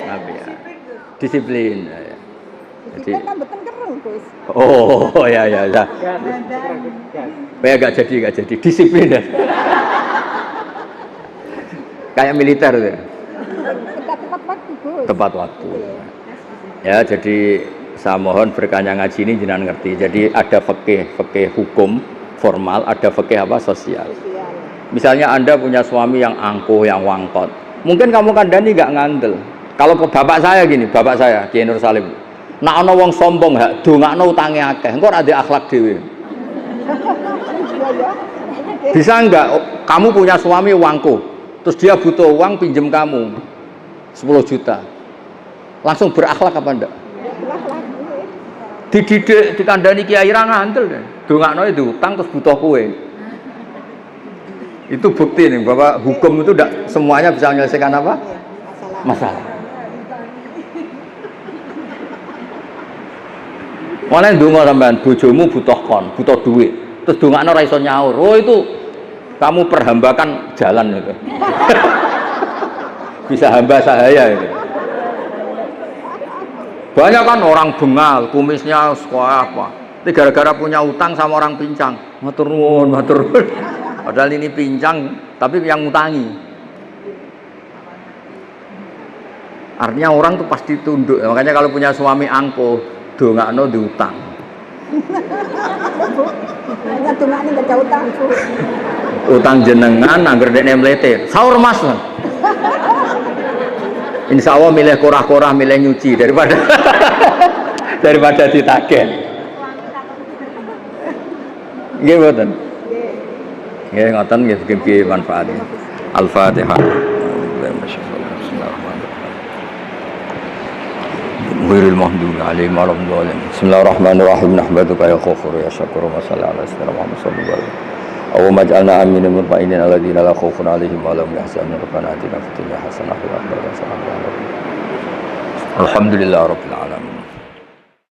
Apian. Disiplin. Jadi, oh ya. Ya nggak jadi disiplin ya. Kayak militer tuh. Tepat waktu. Ya, jadi saya mohon berkahnya ngaji ini jenengan ngerti. Jadi ada fikih hukum formal, ada fikih apa sosial. Misalnya Anda punya suami yang angkuh, yang wangkot. Mungkin kamu kandani nggak ngandel. Kalau bapak saya gini, bapak saya Kiai Nur Salim. Nak ana wong sombong hak dongakno utange akeh. Engko ora ndek akhlak dhewe. Bisa enggak kamu punya suami wangkuh, terus dia butuh uang pinjem kamu 10 juta. Langsung berakhlak apa enggak? Dididik dikandani kiai ra ngandel deh. Dongakno itu utang terus butuh kowe. Itu bukti nih bahwa hukum itu enggak semuanya bisa menyelesaikan apa? Masalah. Mulai ndonga sampean bojomu butuh butuh duit. Terus dongakno ra iso nyaur. Oh itu kamu perhambakan jalan itu. Bisa hamba sahaya itu. Banyak kan orang bengal, kumisnya sekolah apa. Itu gara-gara punya utang sama orang pincang. Matur nuwun. Padahal ini pincang, tapi yang ngutangi. Artinya orang tuh pasti tunduk. Makanya kalau punya suami angkuh, dongakno diutang. Utang jenengan angger dekne mlete. Saur Mas. Insya Allah milih korah-korah, milih nyuci daripada ditagih. Nggih mboten. Nggih ngoten nggih mugi manfaat. Al-Fatihah. Ghairil maghdubi 'alaihim waladdallin. Bismillahirrahmanirrahim. Nahmaduka ya ghafur ya syakur wa sallallahu alaihi wasallam sallallahu alaihi Allahumma ij'alna aminin mutmainin alladzina la khaufun 'alaihim wa lahum yahzanun. Rabbana atina fid dunya hasanah wa fil akhirati hasanah wa qina adzabannar. Alhamdulillahirabbil alamin.